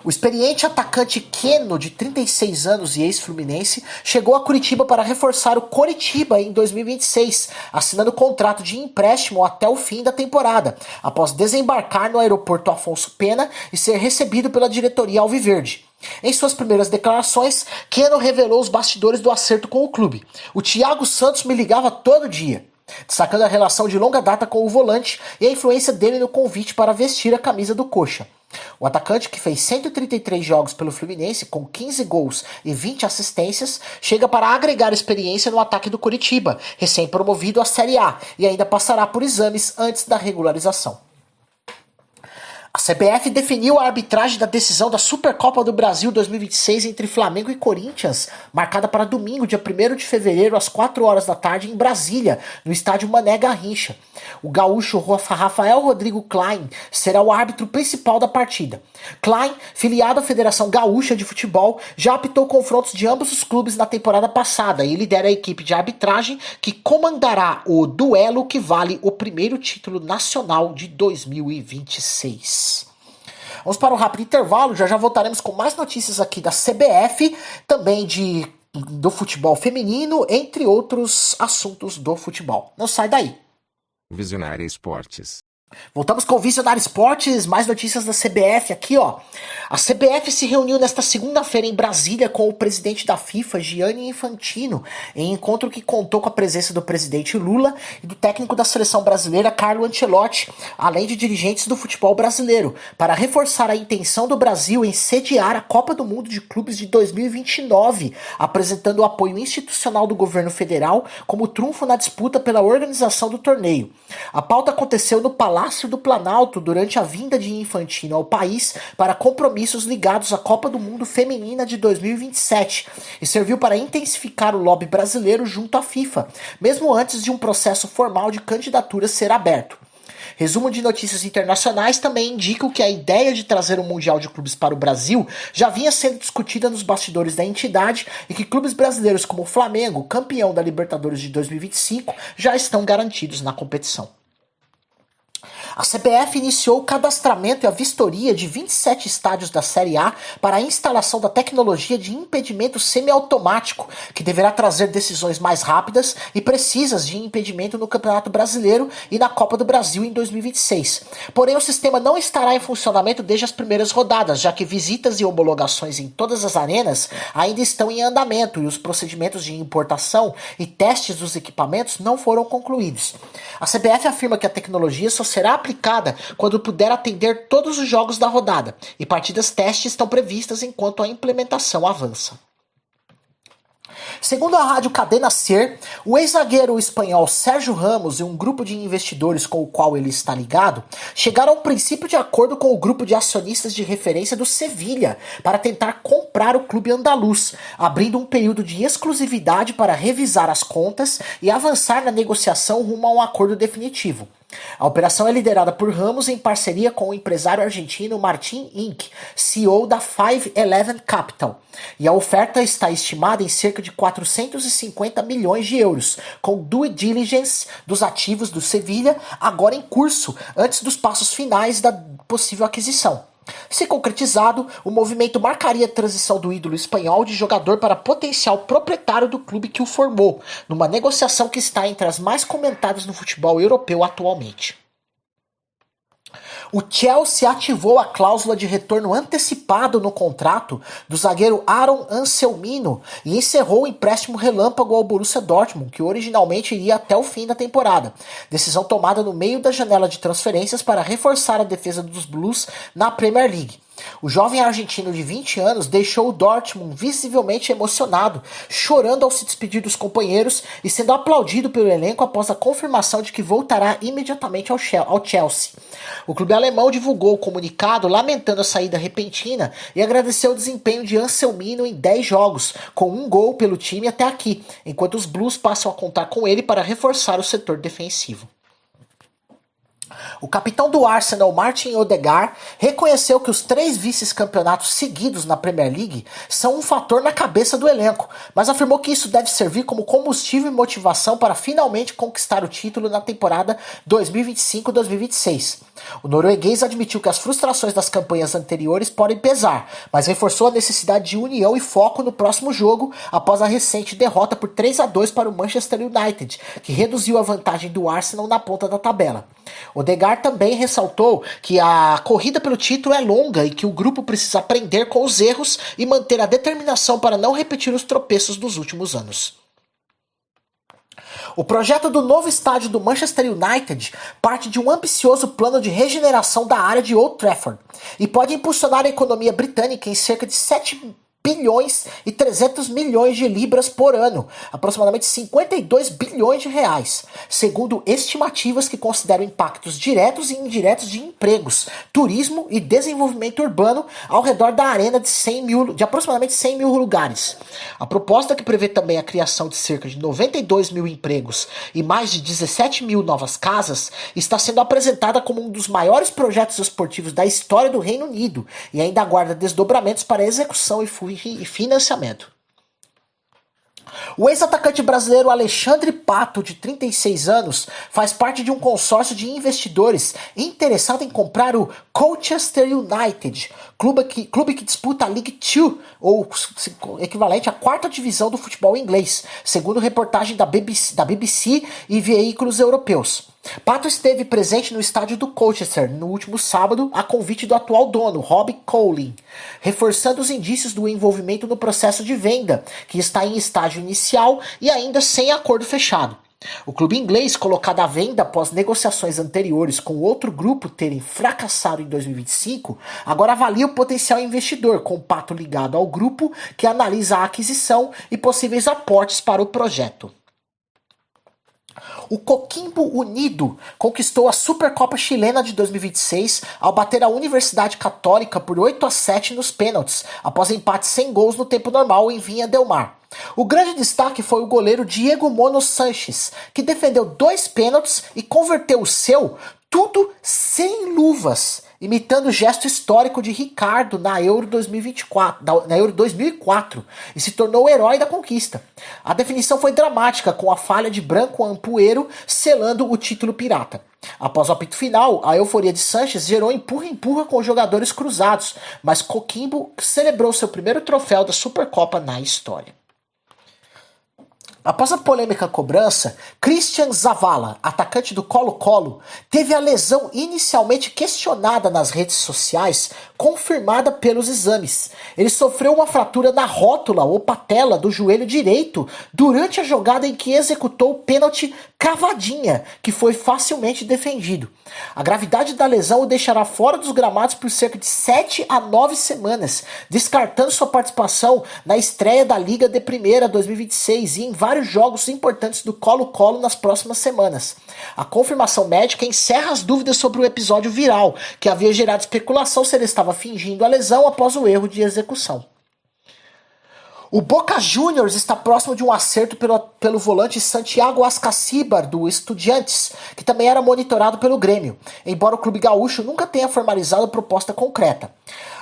O experiente atacante Keno, de 36 anos e ex-fluminense, chegou a Curitiba para reforçar o Coritiba em 2026, assinando contrato de empréstimo até o fim da temporada, após desembarcar no aeroporto Afonso Pena e ser recebido pela diretoria alviverde. Em suas primeiras declarações, Keno revelou os bastidores do acerto com o clube. O Thiago Santos me ligava todo dia, destacando a relação de longa data com o volante e a influência dele no convite para vestir a camisa do Coxa. O atacante, que fez 133 jogos pelo Fluminense, com 15 gols e 20 assistências, chega para agregar experiência no ataque do Coritiba, recém-promovido à Série A, e ainda passará por exames antes da regularização. A CBF definiu a arbitragem da decisão da Supercopa do Brasil 2026 entre Flamengo e Corinthians, marcada para domingo, dia 1º de fevereiro, às 4 horas da tarde, em Brasília, no estádio Mané Garrincha. O gaúcho Rafael Rodrigo Klein será o árbitro principal da partida. Klein, filiado à Federação Gaúcha de Futebol, já apitou confrontos de ambos os clubes na temporada passada e lidera a equipe de arbitragem que comandará o duelo que vale o primeiro título nacional de 2026. Vamos para um rápido intervalo, já voltaremos com mais notícias aqui da CBF, também do futebol feminino, entre outros assuntos do futebol. Não sai daí. Visionária Esportes. Voltamos com o Visionário Esportes, mais notícias da CBF aqui, ó. A CBF se reuniu nesta segunda-feira em Brasília com o presidente da FIFA, Gianni Infantino, em encontro que contou com a presença do presidente Lula e do técnico da seleção brasileira, Carlo Ancelotti, além de dirigentes do futebol brasileiro, para reforçar a intenção do Brasil em sediar a Copa do Mundo de Clubes de 2029, apresentando o apoio institucional do governo federal como trunfo na disputa pela organização do torneio. A pauta aconteceu no Palácio do Planalto durante a vinda de Infantino ao país para compromissos ligados à Copa do Mundo Feminina de 2027 e serviu para intensificar o lobby brasileiro junto à FIFA, mesmo antes de um processo formal de candidatura ser aberto. Resumo de notícias internacionais também indicam que a ideia de trazer um Mundial de Clubes para o Brasil já vinha sendo discutida nos bastidores da entidade e que clubes brasileiros como o Flamengo, campeão da Libertadores de 2025, já estão garantidos na competição. A CBF iniciou o cadastramento e a vistoria de 27 estádios da Série A para a instalação da tecnologia de impedimento semiautomático, que deverá trazer decisões mais rápidas e precisas de impedimento no Campeonato Brasileiro e na Copa do Brasil em 2026. Porém, o sistema não estará em funcionamento desde as primeiras rodadas, já que visitas e homologações em todas as arenas ainda estão em andamento e os procedimentos de importação e testes dos equipamentos não foram concluídos. A CBF afirma que a tecnologia só será aplicada quando puder atender todos os jogos da rodada, e partidas teste estão previstas enquanto a implementação avança. Segundo a rádio Cadena Ser, o ex-zagueiro espanhol Sérgio Ramos e um grupo de investidores com o qual ele está ligado chegaram a um princípio de acordo com o grupo de acionistas de referência do Sevilha para tentar comprar o clube andaluz, abrindo um período de exclusividade para revisar as contas e avançar na negociação rumo a um acordo definitivo. A operação é liderada por Ramos em parceria com o empresário argentino Martin Inc., CEO da 511 Capital, e a oferta está estimada em cerca de 450 milhões de euros, com due diligence dos ativos do Sevilha agora em curso, antes dos passos finais da possível aquisição. Se concretizado, o movimento marcaria a transição do ídolo espanhol de jogador para potencial proprietário do clube que o formou, numa negociação que está entre as mais comentadas no futebol europeu atualmente. O Chelsea ativou a cláusula de retorno antecipado no contrato do zagueiro Aaron Anselmino e encerrou o empréstimo relâmpago ao Borussia Dortmund, que originalmente iria até o fim da temporada. Decisão tomada no meio da janela de transferências para reforçar a defesa dos Blues na Premier League. O jovem argentino de 20 anos deixou o Dortmund visivelmente emocionado, chorando ao se despedir dos companheiros e sendo aplaudido pelo elenco após a confirmação de que voltará imediatamente ao Chelsea. O clube alemão divulgou o comunicado lamentando a saída repentina e agradeceu o desempenho de Anselmino em 10 jogos, com 1 gol pelo time até aqui, enquanto os Blues passam a contar com ele para reforçar o setor defensivo. O capitão do Arsenal, Martin Odegaard, reconheceu que os 3 vice-campeonatos seguidos na Premier League são um fator na cabeça do elenco, mas afirmou que isso deve servir como combustível e motivação para finalmente conquistar o título na temporada 2025-2026. O norueguês admitiu que as frustrações das campanhas anteriores podem pesar, mas reforçou a necessidade de união e foco no próximo jogo após a recente derrota por 3-2 para o Manchester United, que reduziu a vantagem do Arsenal na ponta da tabela. Odegaard também ressaltou que a corrida pelo título é longa e que o grupo precisa aprender com os erros e manter a determinação para não repetir os tropeços dos últimos anos. O projeto do novo estádio do Manchester United parte de um ambicioso plano de regeneração da área de Old Trafford e pode impulsionar a economia britânica em cerca de 7 bilhões e 300 milhões de libras por ano, aproximadamente 52 bilhões de reais, segundo estimativas que consideram impactos diretos e indiretos de empregos, turismo e desenvolvimento urbano ao redor da arena de aproximadamente 100 mil lugares. A proposta, que prevê também a criação de cerca de 92 mil empregos e mais de 17 mil novas casas, está sendo apresentada como um dos maiores projetos esportivos da história do Reino Unido e ainda aguarda desdobramentos para execução e financiamento. O ex-atacante brasileiro Alexandre Pato, de 36 anos, faz parte de um consórcio de investidores interessado em comprar o Colchester United, clube que disputa a League 2, ou equivalente à 4ª divisão do futebol inglês, segundo reportagem da BBC e veículos europeus. Pato esteve presente no estádio do Colchester no último sábado a convite do atual dono, Rob Cowlin, reforçando os indícios do envolvimento no processo de venda, que está em estágio inicial e ainda sem acordo fechado. O clube inglês, colocado à venda após negociações anteriores com outro grupo terem fracassado em 2025, agora avalia o potencial investidor, com o Pato ligado ao grupo que analisa a aquisição e possíveis aportes para o projeto. O Coquimbo Unido conquistou a Supercopa Chilena de 2026 ao bater a Universidade Católica por 8-7 nos pênaltis, após empate sem gols no tempo normal em Vinha del Mar. O grande destaque foi o goleiro Diego Mono Sanches, que defendeu 2 pênaltis e converteu o seu, tudo sem luvas, imitando o gesto histórico de Ricardo na Euro 2004, e se tornou o herói da conquista. A definição foi dramática, com a falha de Branco Ampuero selando o título pirata. Após o apito final, a euforia de Sanches gerou empurra-empurra com os jogadores cruzados, mas Coquimbo celebrou seu primeiro troféu da Supercopa na história. Após a polêmica cobrança, Christian Zavala, atacante do Colo-Colo, teve a lesão inicialmente questionada nas redes sociais, confirmada pelos exames. Ele sofreu uma fratura na rótula ou patela do joelho direito durante a jogada em que executou o pênalti cavadinha, que foi facilmente defendido. A gravidade da lesão o deixará fora dos gramados por cerca de 7 a 9 semanas, descartando sua participação na estreia da Liga de Primeira 2026 e em vários jogos importantes do Colo-Colo nas próximas semanas. A confirmação médica encerra as dúvidas sobre o episódio viral, que havia gerado especulação se ele estava fingindo a lesão após o erro de execução. O Boca Juniors está próximo de um acerto pelo volante Santiago Ascacíbar, do Estudiantes, que também era monitorado pelo Grêmio, embora o clube gaúcho nunca tenha formalizado proposta concreta.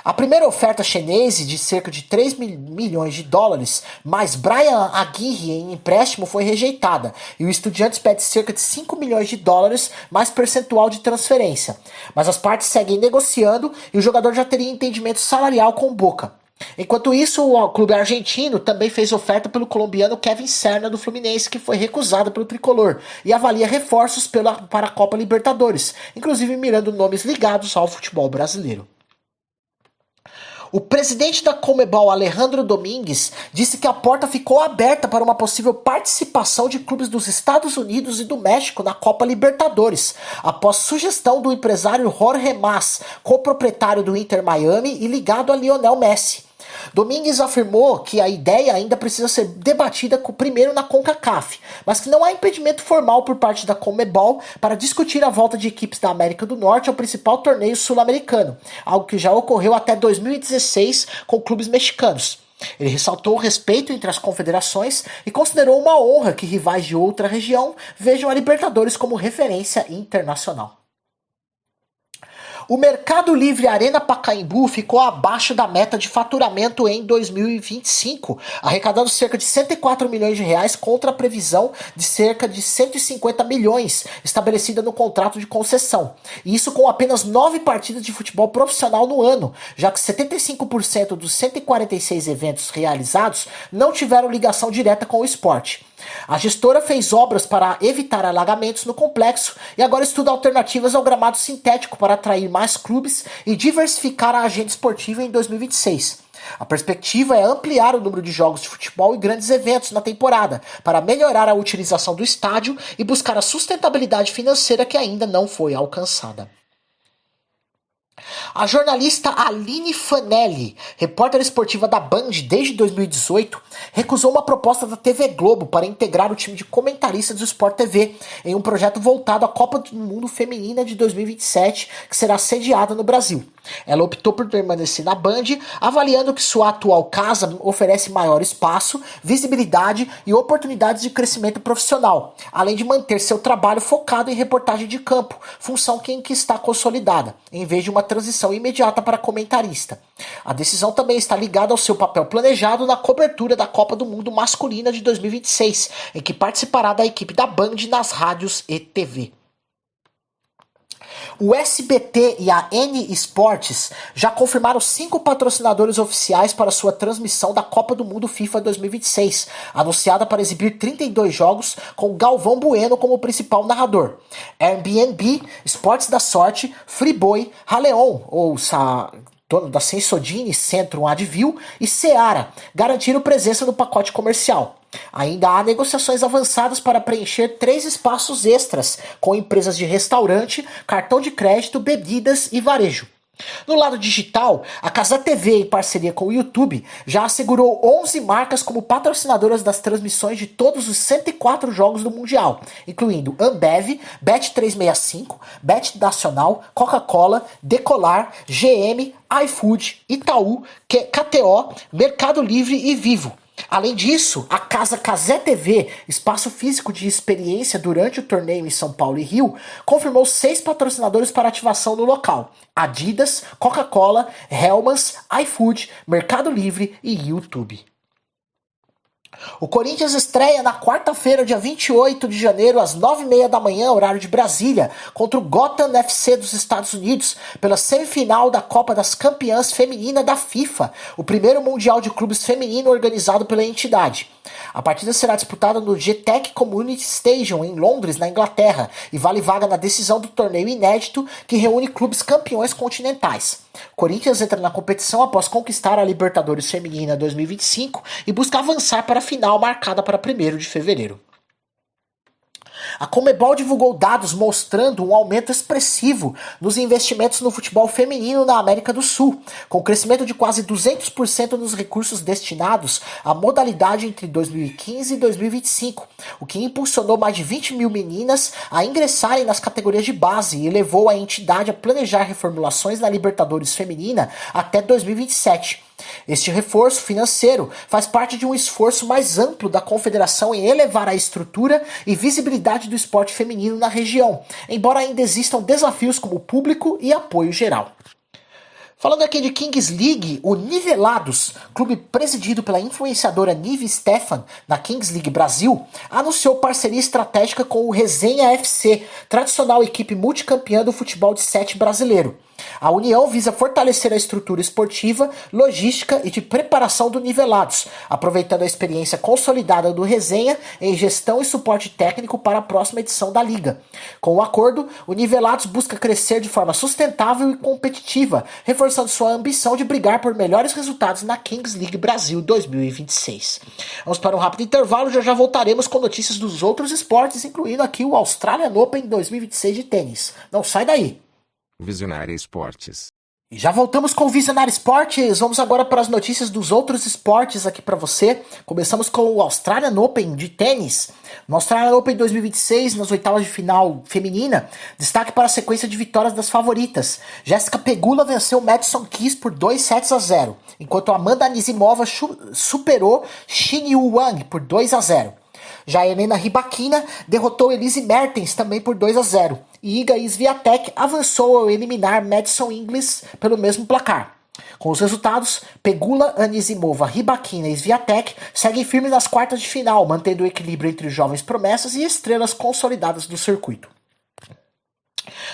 A primeira oferta chinesa, de cerca de 3 milhões de dólares, mais Brian Aguirre em empréstimo, foi rejeitada, e o Estudiantes pede cerca de 5 milhões de dólares, mais percentual de transferência. Mas as partes seguem negociando e o jogador já teria entendimento salarial com o Boca. Enquanto isso, o clube argentino também fez oferta pelo colombiano Kevin Serna do Fluminense, que foi recusado pelo tricolor, e avalia reforços para a Copa Libertadores, inclusive mirando nomes ligados ao futebol brasileiro. O presidente da Conmebol, Alejandro Domingues, disse que a porta ficou aberta para uma possível participação de clubes dos Estados Unidos e do México na Copa Libertadores, após sugestão do empresário Jorge Mas, coproprietário do Inter Miami e ligado a Lionel Messi. Domingues afirmou que a ideia ainda precisa ser debatida primeiro na CONCACAF, mas que não há impedimento formal por parte da Conmebol para discutir a volta de equipes da América do Norte ao principal torneio sul-americano, algo que já ocorreu até 2016 com clubes mexicanos. Ele ressaltou o respeito entre as confederações e considerou uma honra que rivais de outra região vejam a Libertadores como referência internacional. O Mercado Livre Arena Pacaembu ficou abaixo da meta de faturamento em 2025, arrecadando cerca de 104 milhões de reais contra a previsão de cerca de 150 milhões estabelecida no contrato de concessão. E isso com apenas 9 partidas de futebol profissional no ano, já que 75% dos 146 eventos realizados não tiveram ligação direta com o esporte. A gestora fez obras para evitar alagamentos no complexo e agora estuda alternativas ao gramado sintético para atrair mais clubes e diversificar a agenda esportiva em 2026. A perspectiva é ampliar o número de jogos de futebol e grandes eventos na temporada, para melhorar a utilização do estádio e buscar a sustentabilidade financeira que ainda não foi alcançada. A jornalista Aline Fanelli, repórter esportiva da Band desde 2018, recusou uma proposta da TV Globo para integrar o time de comentaristas do Sport TV em um projeto voltado à Copa do Mundo Feminina de 2027, que será sediada no Brasil. Ela optou por permanecer na Band, avaliando que sua atual casa oferece maior espaço, visibilidade e oportunidades de crescimento profissional, além de manter seu trabalho focado em reportagem de campo, função em que está consolidada, em vez de uma transição imediata para comentarista. A decisão também está ligada ao seu papel planejado na cobertura da Copa do Mundo Masculina de 2026, em que participará da equipe da Band nas rádios e TV. O SBT e a N Esportes já confirmaram 5 patrocinadores oficiais para sua transmissão da Copa do Mundo FIFA 2026, anunciada para exibir 32 jogos com Galvão Bueno como principal narrador. Airbnb, Esportes da Sorte, Friboi, Raleon, dono da Sensodine, Centrum Advil e Seara, garantiram presença no pacote comercial. Ainda há negociações avançadas para preencher 3 espaços extras com empresas de restaurante, cartão de crédito, bebidas e varejo. No lado digital, a Casa TV, em parceria com o YouTube, já assegurou 11 marcas como patrocinadoras das transmissões de todos os 104 jogos do Mundial, incluindo Ambev, Bet365, Bet Nacional, Coca-Cola, Decolar, GM, iFood, Itaú, KTO, Mercado Livre e Vivo. Além disso, a Casa Casé TV, espaço físico de experiência durante o torneio em São Paulo e Rio, confirmou 6 patrocinadores para ativação no local: Adidas, Coca-Cola, Hellmann's, iFood, Mercado Livre e YouTube. O Corinthians estreia na quarta-feira, dia 28 de janeiro, às 9h30 da manhã, horário de Brasília, contra o Gotham FC dos Estados Unidos, pela semifinal da Copa das Campeãs Feminina da FIFA, o primeiro mundial de clubes feminino organizado pela entidade. A partida será disputada no GTEC Community Stadium, em Londres, na Inglaterra, e vale vaga na decisão do torneio inédito que reúne clubes campeões continentais. Corinthians entra na competição após conquistar a Libertadores Feminina 2025 e busca avançar para a final marcada para 1º de fevereiro. A Conmebol divulgou dados mostrando um aumento expressivo nos investimentos no futebol feminino na América do Sul, com crescimento de quase 200% nos recursos destinados à modalidade entre 2015 e 2025, o que impulsionou mais de 20 mil meninas a ingressarem nas categorias de base e levou a entidade a planejar reformulações na Libertadores Feminina até 2027. Este reforço financeiro faz parte de um esforço mais amplo da Confederação em elevar a estrutura e visibilidade do esporte feminino na região, embora ainda existam desafios como público e apoio geral. Falando aqui de Kings League, o Nivelados, clube presidido pela influenciadora Nive Stefan na Kings League Brasil, anunciou parceria estratégica com o Resenha FC, tradicional equipe multicampeã do futebol de 7 brasileiro. A união visa fortalecer a estrutura esportiva, logística e de preparação do Nivelados, aproveitando a experiência consolidada do Resenha em gestão e suporte técnico para a próxima edição da Liga. Com o acordo, o Nivelados busca crescer de forma sustentável e competitiva, reforçando reforçando sua ambição de brigar por melhores resultados na Kings League Brasil 2026. Vamos para um rápido intervalo, já voltaremos com notícias dos outros esportes, incluindo aqui o Australian Open 2026 de tênis. Não sai daí! Visionária Esportes. E já voltamos com o Visionário Esportes. Vamos agora para as notícias dos outros esportes aqui para você. Começamos com o Australian Open de tênis. No Australian Open 2026, nas oitavas de final feminina, destaque para a sequência de vitórias das favoritas. Jéssica Pegula venceu Madison Keys por 2-0, enquanto Amanda Anisimova superou Xin Yu Wang por 2-0. Já Helena Rybakina derrotou Elise Mertens também por 2-0. E Iga Swiatek avançou ao eliminar Madison Inglis pelo mesmo placar. Com os resultados, Pegula, Anisimova, Rybakina e Swiatek seguem firmes nas quartas de final, mantendo o equilíbrio entre jovens promessas e estrelas consolidadas do circuito.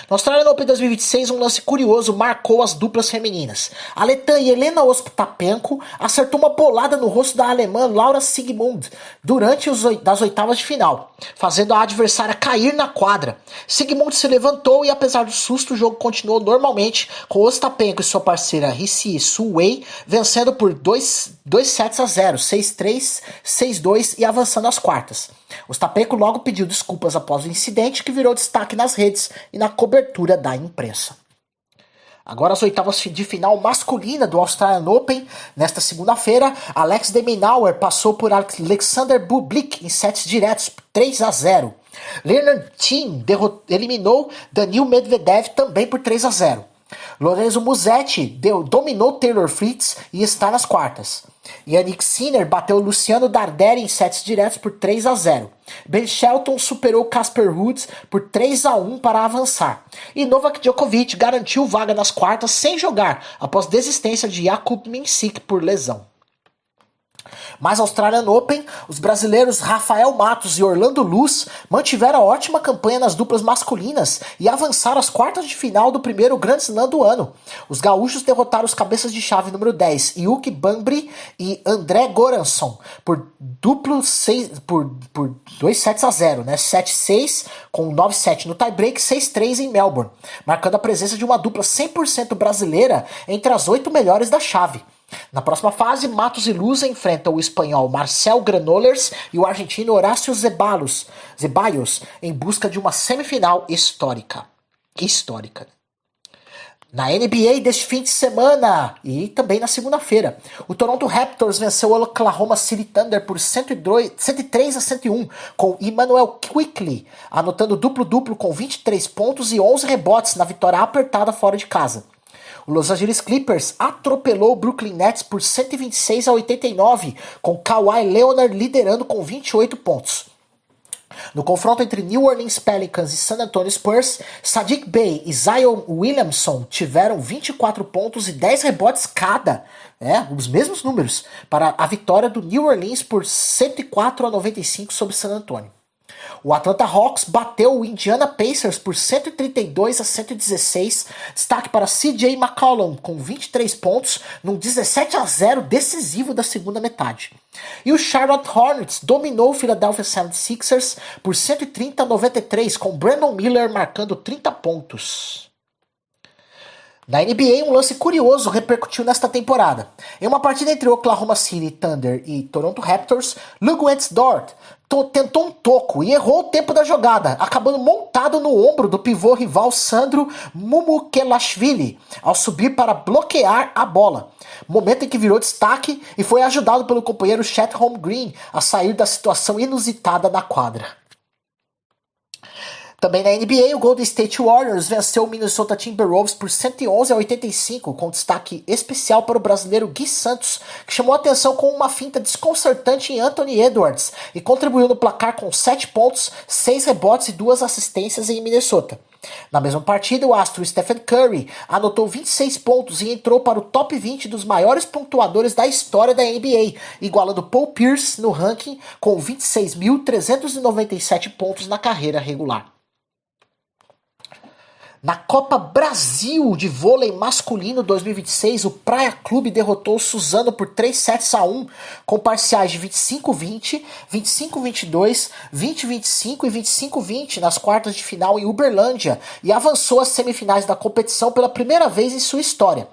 No Australian Open 2026, um lance curioso marcou as duplas femininas. A letã Helena Ostapenko acertou uma bolada no rosto da alemã Laura Siegemund durante das oitavas de final, fazendo a adversária cair na quadra. Siegemund se levantou e, apesar do susto, o jogo continuou normalmente, com Ostapenko e sua parceira Rissy Su-Wei vencendo por 2-0, 6-3, 6-2 e avançando às quartas. Ostapenko logo pediu desculpas após o incidente, que virou destaque nas redes e na cobertura da imprensa. Agora as oitavas de final masculina do Australian Open. Nesta segunda-feira, Alex de Minaur passou por Alexander Bublik em sets diretos por 3-0. Leonard Thiem eliminou Daniil Medvedev também por 3-0. Lorenzo Musetti dominou Taylor Fritz e está nas quartas. Yannick Sinner bateu Luciano Darderi em sets diretos por 3-0. Ben Shelton superou Casper Ruud por 3-1 para avançar. E Novak Djokovic garantiu vaga nas quartas sem jogar, após desistência de Jakub Mensik por lesão. Mais Australian Open, os brasileiros Rafael Matos e Orlando Luz mantiveram a ótima campanha nas duplas masculinas e avançaram às quartas de final do primeiro Grand Slam do ano. Os gaúchos derrotaram os cabeças de chave número 10, Yuki Bambri e André Goranson, por 2-0, né? 7-6 com 9-7 no tie-break, 6-3 em Melbourne, marcando a presença de uma dupla 100% brasileira entre as 8 melhores da chave. Na próxima fase, Matos e Luz enfrentam o espanhol Marcel Granollers e o argentino Horácio Zeballos em busca de uma semifinal histórica. Na NBA deste fim de semana e também na segunda-feira, o Toronto Raptors venceu o Oklahoma City Thunder por 103-101, com Immanuel Quickley anotando duplo-duplo com 23 pontos e 11 rebotes na vitória apertada fora de casa. O Los Angeles Clippers atropelou o Brooklyn Nets por 126-89, com Kawhi Leonard liderando com 28 pontos. No confronto entre New Orleans Pelicans e San Antonio Spurs, Sadiq Bey e Zion Williamson tiveram 24 pontos e 10 rebotes cada, os mesmos números, para a vitória do New Orleans por 104-95 sobre San Antonio. O Atlanta Hawks bateu o Indiana Pacers por 132-116, destaque para CJ McCollum com 23 pontos num 17-0 decisivo da segunda metade. E o Charlotte Hornets dominou o Philadelphia 76ers por 130-93, com Brandon Miller marcando 30 pontos. Na NBA, um lance curioso repercutiu nesta temporada. Em uma partida entre Oklahoma City Thunder e Toronto Raptors, Luguentz Dort tentou um toco e errou o tempo da jogada, acabando montado no ombro do pivô rival Sandro Mumukelashvili, ao subir para bloquear a bola. Momento em que virou destaque e foi ajudado pelo companheiro Chet Holmgren a sair da situação inusitada na quadra. Também na NBA, o Golden State Warriors venceu o Minnesota Timberwolves por 111-85, com destaque especial para o brasileiro Gui Santos, que chamou a atenção com uma finta desconcertante em Anthony Edwards e contribuiu no placar com 7 pontos, 6 rebotes e 2 assistências em Minnesota. Na mesma partida, o astro Stephen Curry anotou 26 pontos e entrou para o top 20 dos maiores pontuadores da história da NBA, igualando Paul Pierce no ranking com 26.397 pontos na carreira regular. Na Copa Brasil de vôlei masculino 2026, o Praia Clube derrotou o Suzano por 3-1, com parciais de 25-20, 25-22, 20-25 e 25-20 nas quartas de final em Uberlândia e avançou às semifinais da competição pela primeira vez em sua história.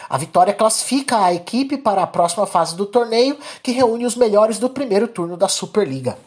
A vitória classifica a equipe para a próxima fase do torneio, que reúne os melhores do primeiro turno da Superliga.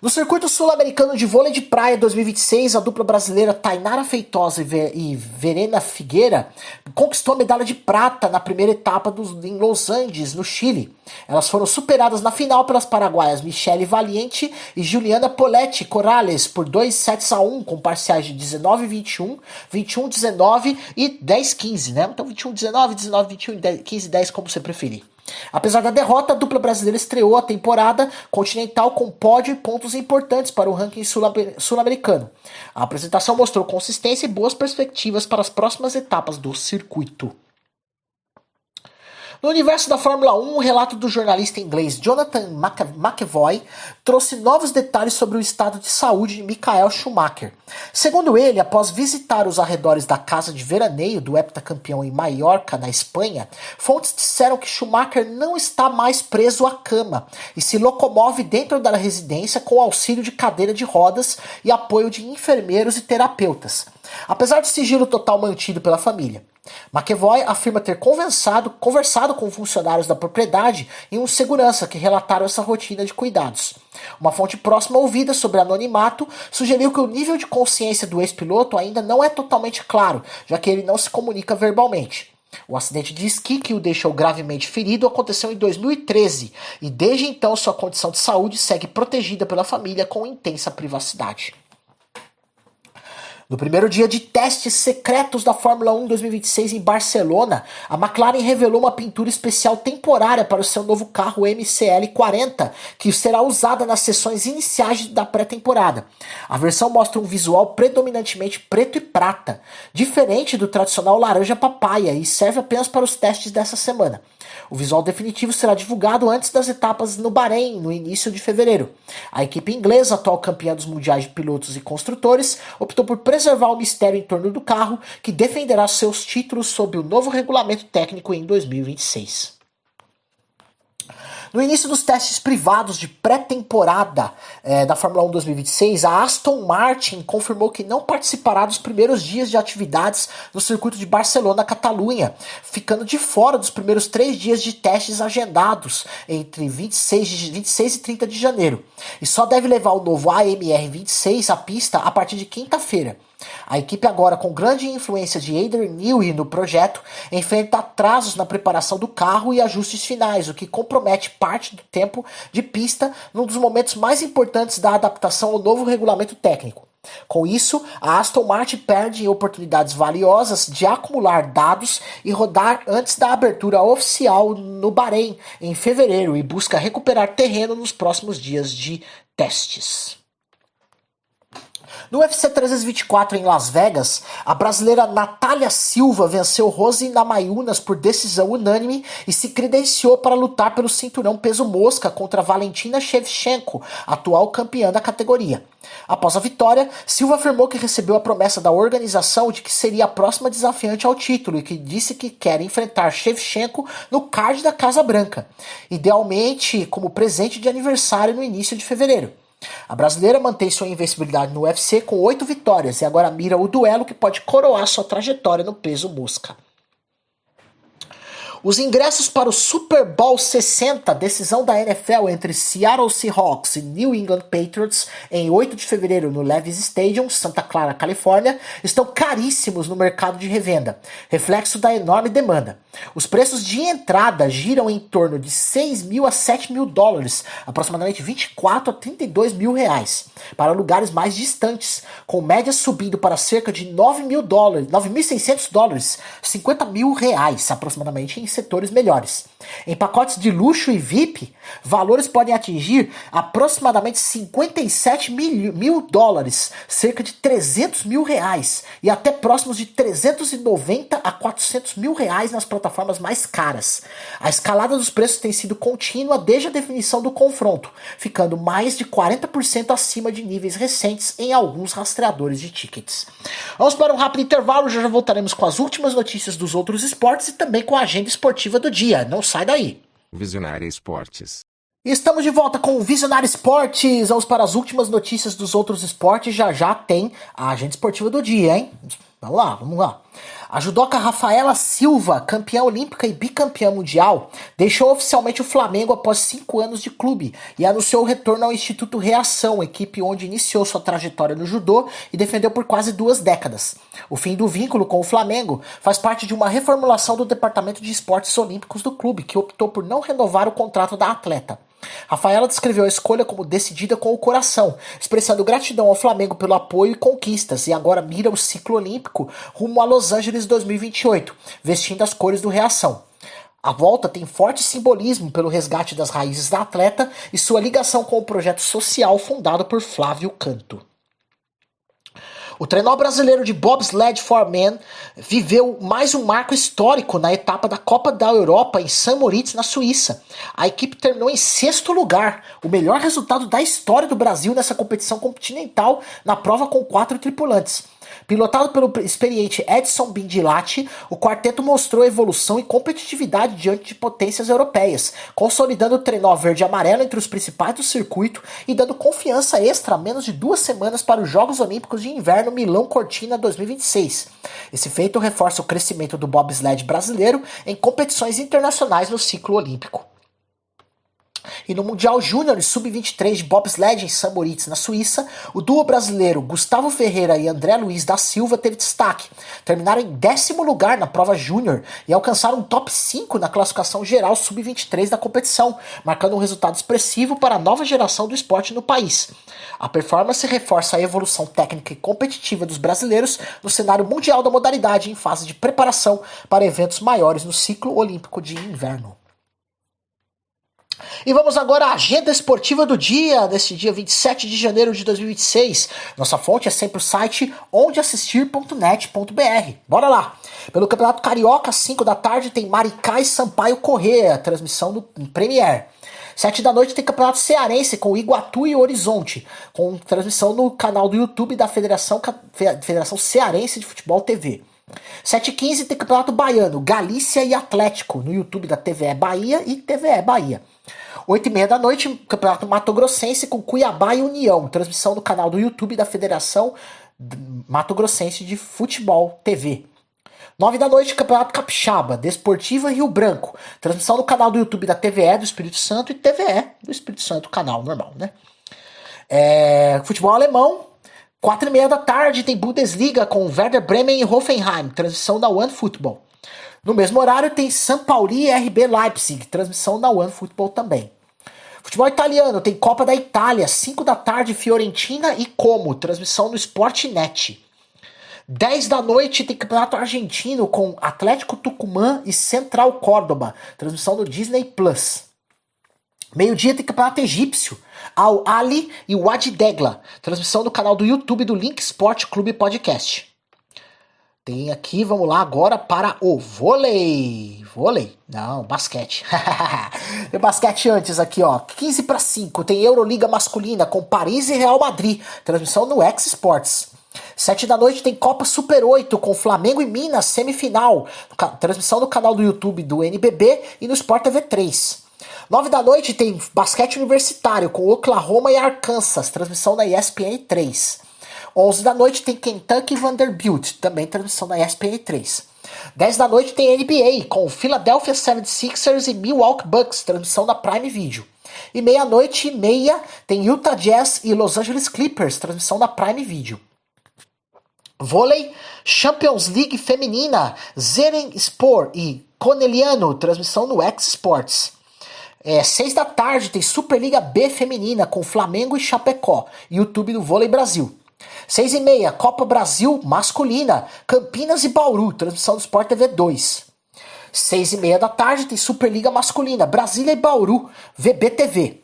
No circuito sul-americano de vôlei de praia 2026, a dupla brasileira Tainara Feitosa e Verena Figueira conquistou a medalha de prata na primeira etapa em Los Andes, no Chile. Elas foram superadas na final pelas paraguaias Michele Valiente e Juliana Poletti Corrales por 2-1, com parciais de 19-21, 21-19 e 10-15, né? Então 21-19, 19-21 e 15-10, como você preferir. Apesar da derrota, a dupla brasileira estreou a temporada continental com pódio e pontos importantes para o ranking sul-americano. A apresentação mostrou consistência e boas perspectivas para as próximas etapas do circuito. No universo da Fórmula 1, um relato do jornalista inglês Jonathan McEvoy trouxe novos detalhes sobre o estado de saúde de Michael Schumacher. Segundo ele, após visitar os arredores da casa de veraneio do heptacampeão em Maiorca, na Espanha, fontes disseram que Schumacher não está mais preso à cama e se locomove dentro da residência com auxílio de cadeira de rodas e apoio de enfermeiros e terapeutas, apesar do sigilo total mantido pela família. McEvoy afirma ter conversado com funcionários da propriedade e um segurança que relataram essa rotina de cuidados. Uma fonte próxima ouvida sobre anonimato sugeriu que o nível de consciência do ex-piloto ainda não é totalmente claro, já que ele não se comunica verbalmente. O acidente de esqui que o deixou gravemente ferido aconteceu em 2013 e desde então sua condição de saúde segue protegida pela família com intensa privacidade. No primeiro dia de testes secretos da Fórmula 1 2026 em Barcelona, a McLaren revelou uma pintura especial temporária para o seu novo carro MCL40, que será usada nas sessões iniciais da pré-temporada. A versão mostra um visual predominantemente preto e prata, diferente do tradicional laranja papaya, e serve apenas para os testes dessa semana. O visual definitivo será divulgado antes das etapas no Bahrein, no início de fevereiro. A equipe inglesa, atual campeã dos mundiais de pilotos e construtores, optou por preservar o mistério em torno do carro, que defenderá seus títulos sob o novo regulamento técnico em 2026. No início dos testes privados de pré-temporada da Fórmula 1 2026, a Aston Martin confirmou que não participará dos primeiros dias de atividades no circuito de Barcelona-Catalunha, ficando de fora dos primeiros 3 dias de testes agendados entre 26 e 30 de janeiro. E só deve levar o novo AMR 26 à pista a partir de quinta-feira. A equipe, agora com grande influência de Adrian Newey no projeto, enfrenta atrasos na preparação do carro e ajustes finais, o que compromete parte do tempo de pista num dos momentos mais importantes da adaptação ao novo regulamento técnico. Com isso, a Aston Martin perde oportunidades valiosas de acumular dados e rodar antes da abertura oficial no Bahrein, em fevereiro, e busca recuperar terreno nos próximos dias de testes. No UFC 324 em Las Vegas, a brasileira Natália Silva venceu Rose Namajunas por decisão unânime e se credenciou para lutar pelo cinturão peso mosca contra Valentina Shevchenko, atual campeã da categoria. Após a vitória, Silva afirmou que recebeu a promessa da organização de que seria a próxima desafiante ao título e que disse que quer enfrentar Shevchenko no card da Casa Branca, idealmente como presente de aniversário no início de fevereiro. A brasileira mantém sua invencibilidade no UFC com 8 vitórias e agora mira o duelo que pode coroar sua trajetória no peso mosca. Os ingressos para o Super Bowl 60, decisão da NFL entre Seattle Seahawks e New England Patriots, em 8 de fevereiro no Levi's Stadium, Santa Clara, Califórnia, estão caríssimos no mercado de revenda, reflexo da enorme demanda. Os preços de entrada giram em torno de 6 mil a 7 mil dólares, aproximadamente 24 a 32 mil reais, para lugares mais distantes, com médias subindo para cerca de 9.600 dólares, 50 mil reais, aproximadamente, em setores melhores. Em pacotes de luxo e VIP, valores podem atingir aproximadamente 57 mil dólares, cerca de 300 mil reais, e até próximos de 390 a 400 mil reais nas plataformas mais caras. A escalada dos preços tem sido contínua desde a definição do confronto, ficando mais de 40% acima de níveis recentes em alguns rastreadores de tickets. Vamos para um rápido intervalo, já voltaremos com as últimas notícias dos outros esportes e também com a agenda esportiva do dia. Não sai daí. Visionária Esportes. Estamos de volta com o Visionário Esportes. Vamos para as últimas notícias dos outros esportes. Já tem a agenda esportiva do dia, hein? Vamos lá. A judoca Rafaela Silva, campeã olímpica e bicampeã mundial, deixou oficialmente o Flamengo após 5 anos de clube e anunciou o retorno ao Instituto Reação, equipe onde iniciou sua trajetória no judô e defendeu por quase 2 décadas. O fim do vínculo com o Flamengo faz parte de uma reformulação do Departamento de Esportes Olímpicos do clube, que optou por não renovar o contrato da atleta. Rafaela descreveu a escolha como decidida com o coração, expressando gratidão ao Flamengo pelo apoio e conquistas, e agora mira o ciclo olímpico rumo a Los Angeles 2028, vestindo as cores do Reação. A volta tem forte simbolismo pelo resgate das raízes da atleta e sua ligação com o projeto social fundado por Flávio Canto. O trenó brasileiro de bobsled for men viveu mais um marco histórico na etapa da Copa da Europa em St. Moritz, na Suíça. A equipe terminou em 6º lugar, o melhor resultado da história do Brasil nessa competição continental, na prova com 4 tripulantes. Pilotado pelo experiente Edson Bindilatti, o quarteto mostrou evolução e competitividade diante de potências europeias, consolidando o trenó verde-amarelo entre os principais do circuito e dando confiança extra a menos de 2 semanas para os Jogos Olímpicos de Inverno Milão-Cortina 2026. Esse feito reforça o crescimento do bobsled brasileiro em competições internacionais no ciclo olímpico. E no Mundial Júnior e Sub-23 de bobsled em St. Moritz, na Suíça, o duo brasileiro Gustavo Ferreira e André Luiz da Silva teve destaque. Terminaram em 10º lugar na prova Júnior e alcançaram um top 5 na classificação geral Sub-23 da competição, marcando um resultado expressivo para a nova geração do esporte no país. A performance reforça a evolução técnica e competitiva dos brasileiros no cenário mundial da modalidade em fase de preparação para eventos maiores no ciclo olímpico de inverno. E vamos agora à agenda esportiva do dia, deste dia 27 de janeiro de 2026. Nossa fonte é sempre o site ondeassistir.net.br. Bora lá! Pelo Campeonato Carioca, às 5 da tarde, tem Maricá e Sampaio Corrêa, transmissão do Premier. 7 da noite tem Campeonato Cearense com Iguatu e Horizonte, com transmissão no canal do YouTube da Federação Cearense de Futebol TV. 7h15 tem Campeonato Baiano, Galícia e Atlético, no YouTube da TVE Bahia e TVE Bahia. 8h30 da noite, Campeonato Mato Grossense com Cuiabá e União, transmissão no canal do YouTube da Federação Mato Grossense de Futebol TV. 9 da noite, Campeonato Capixaba, Desportiva Rio Branco, transmissão no canal do YouTube da TVE do Espírito Santo e TVE do Espírito Santo, canal normal, né? Futebol alemão, 4h30 da tarde tem Bundesliga com Werder Bremen e Hoffenheim, transmissão da OneFootball. No mesmo horário tem São Paulo e RB Leipzig, transmissão da OneFootball também. Futebol italiano tem Copa da Itália, 5 da tarde Fiorentina e Como, transmissão no Sportnet. 10 da noite tem Campeonato Argentino com Atlético Tucumã e Central Córdoba, transmissão no Disney Plus. Meio-dia tem Campeonato Egípcio, Al Ali e Wadi Degla, transmissão no canal do YouTube do Link Sport Clube Podcast. Tem aqui, vamos lá agora para o vôlei. Vôlei? Não, basquete. Tem basquete antes aqui, ó. 4:45 tem Euroliga masculina com Paris e Real Madrid, transmissão no X Sports. 7 da noite tem Copa Super 8 com Flamengo e Minas, semifinal, transmissão no canal do YouTube do NBB e no Sport TV 3. 9 da noite tem basquete universitário com Oklahoma e Arkansas, transmissão na ESPN 3. 11 da noite tem Kentucky e Vanderbilt, também transmissão na ESPN 3. 10 da noite tem NBA com Philadelphia 76ers e Milwaukee Bucks, transmissão da Prime Video. E 00:30 tem Utah Jazz e Los Angeles Clippers, transmissão da Prime Video. Vôlei, Champions League feminina, Zerenspor e Corneliano, transmissão no X Sports. 6 da tarde tem Superliga B feminina com Flamengo e Chapecó, YouTube do Vôlei Brasil. 6h30, Copa Brasil masculina, Campinas e Bauru, transmissão do Sport TV 2. 6h30 da tarde tem Superliga masculina, Brasília e Bauru, VBTV.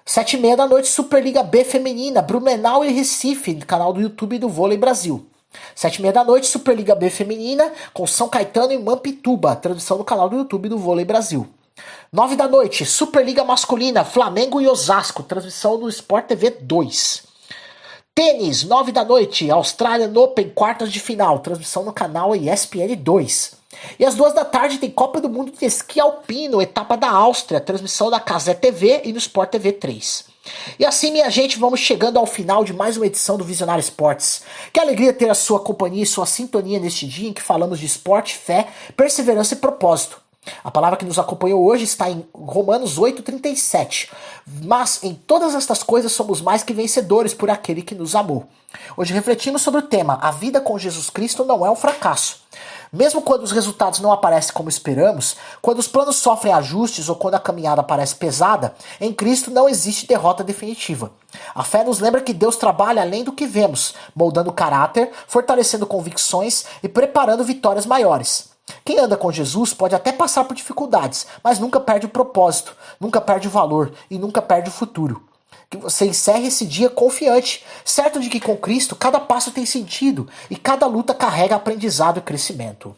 7h30 da noite, Superliga B feminina, Blumenau e Recife, canal do YouTube do Vôlei Brasil. 7h30 da noite, Superliga B feminina, com São Caetano e Mampituba, transmissão no canal do YouTube do Vôlei Brasil. 9 da noite, Superliga masculina, Flamengo e Osasco, transmissão no Sport TV 2. Tênis, 9 da noite, Australian Open, quartas de final, transmissão no canal ESPN 2. E às 2 da tarde tem Copa do Mundo de Esqui Alpino, etapa da Áustria, transmissão da Cazé TV e no Sport TV 3. E assim, minha gente, vamos chegando ao final de mais uma edição do Visionário Esportes. Que alegria ter a sua companhia e sua sintonia neste dia em que falamos de esporte, fé, perseverança e propósito. A palavra que nos acompanhou hoje está em Romanos 8,37. Mas em todas estas coisas somos mais que vencedores por aquele que nos amou. Hoje refletimos sobre o tema: a vida com Jesus Cristo não é um fracasso. Mesmo quando os resultados não aparecem como esperamos, quando os planos sofrem ajustes ou quando a caminhada parece pesada, em Cristo não existe derrota definitiva. A fé nos lembra que Deus trabalha além do que vemos, moldando o caráter, fortalecendo convicções e preparando vitórias maiores. Quem anda com Jesus pode até passar por dificuldades, mas nunca perde o propósito, nunca perde o valor e nunca perde o futuro. Que você encerre esse dia confiante, certo de que com Cristo cada passo tem sentido e cada luta carrega aprendizado e crescimento.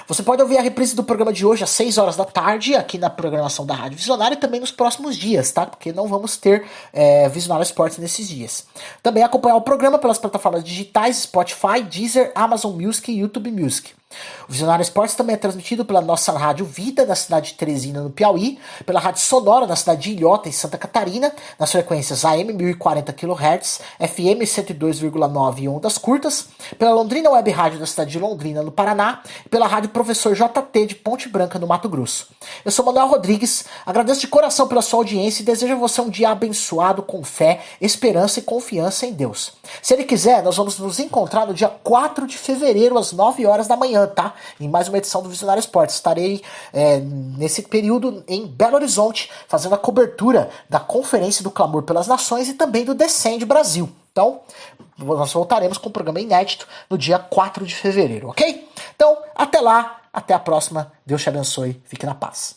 Você pode ouvir a reprise do programa de hoje às 6 horas da tarde, aqui na programação da Rádio Visionário e também nos próximos dias, tá? Porque não vamos ter Visionário Esportes nesses dias. Também acompanhar o programa pelas plataformas digitais Spotify, Deezer, Amazon Music e YouTube Music. O Visionário Esportes também é transmitido pela nossa Rádio Vida, na cidade de Teresina, no Piauí, pela Rádio Sonora, na cidade de Ilhota, em Santa Catarina, nas frequências AM 1040 kHz, FM 102,9 e ondas curtas, pela Londrina Web Rádio da cidade de Londrina, no Paraná, e pela Rádio Professor JT de Ponte Branca, no Mato Grosso. Eu sou Manuel Rodrigues, agradeço de coração pela sua audiência e desejo a você um dia abençoado com fé, esperança e confiança em Deus. Se Ele quiser, nós vamos nos encontrar no dia 4 de fevereiro, às 9 horas da manhã, tá? Em mais uma edição do Visionário Esportes. Estarei nesse período em Belo Horizonte, fazendo a cobertura da Conferência do Clamor pelas Nações e também do Descende Brasil. Então, nós voltaremos com um programa inédito no dia 4 de fevereiro, ok? Então, até lá, até a próxima. Deus te abençoe. Fique na paz.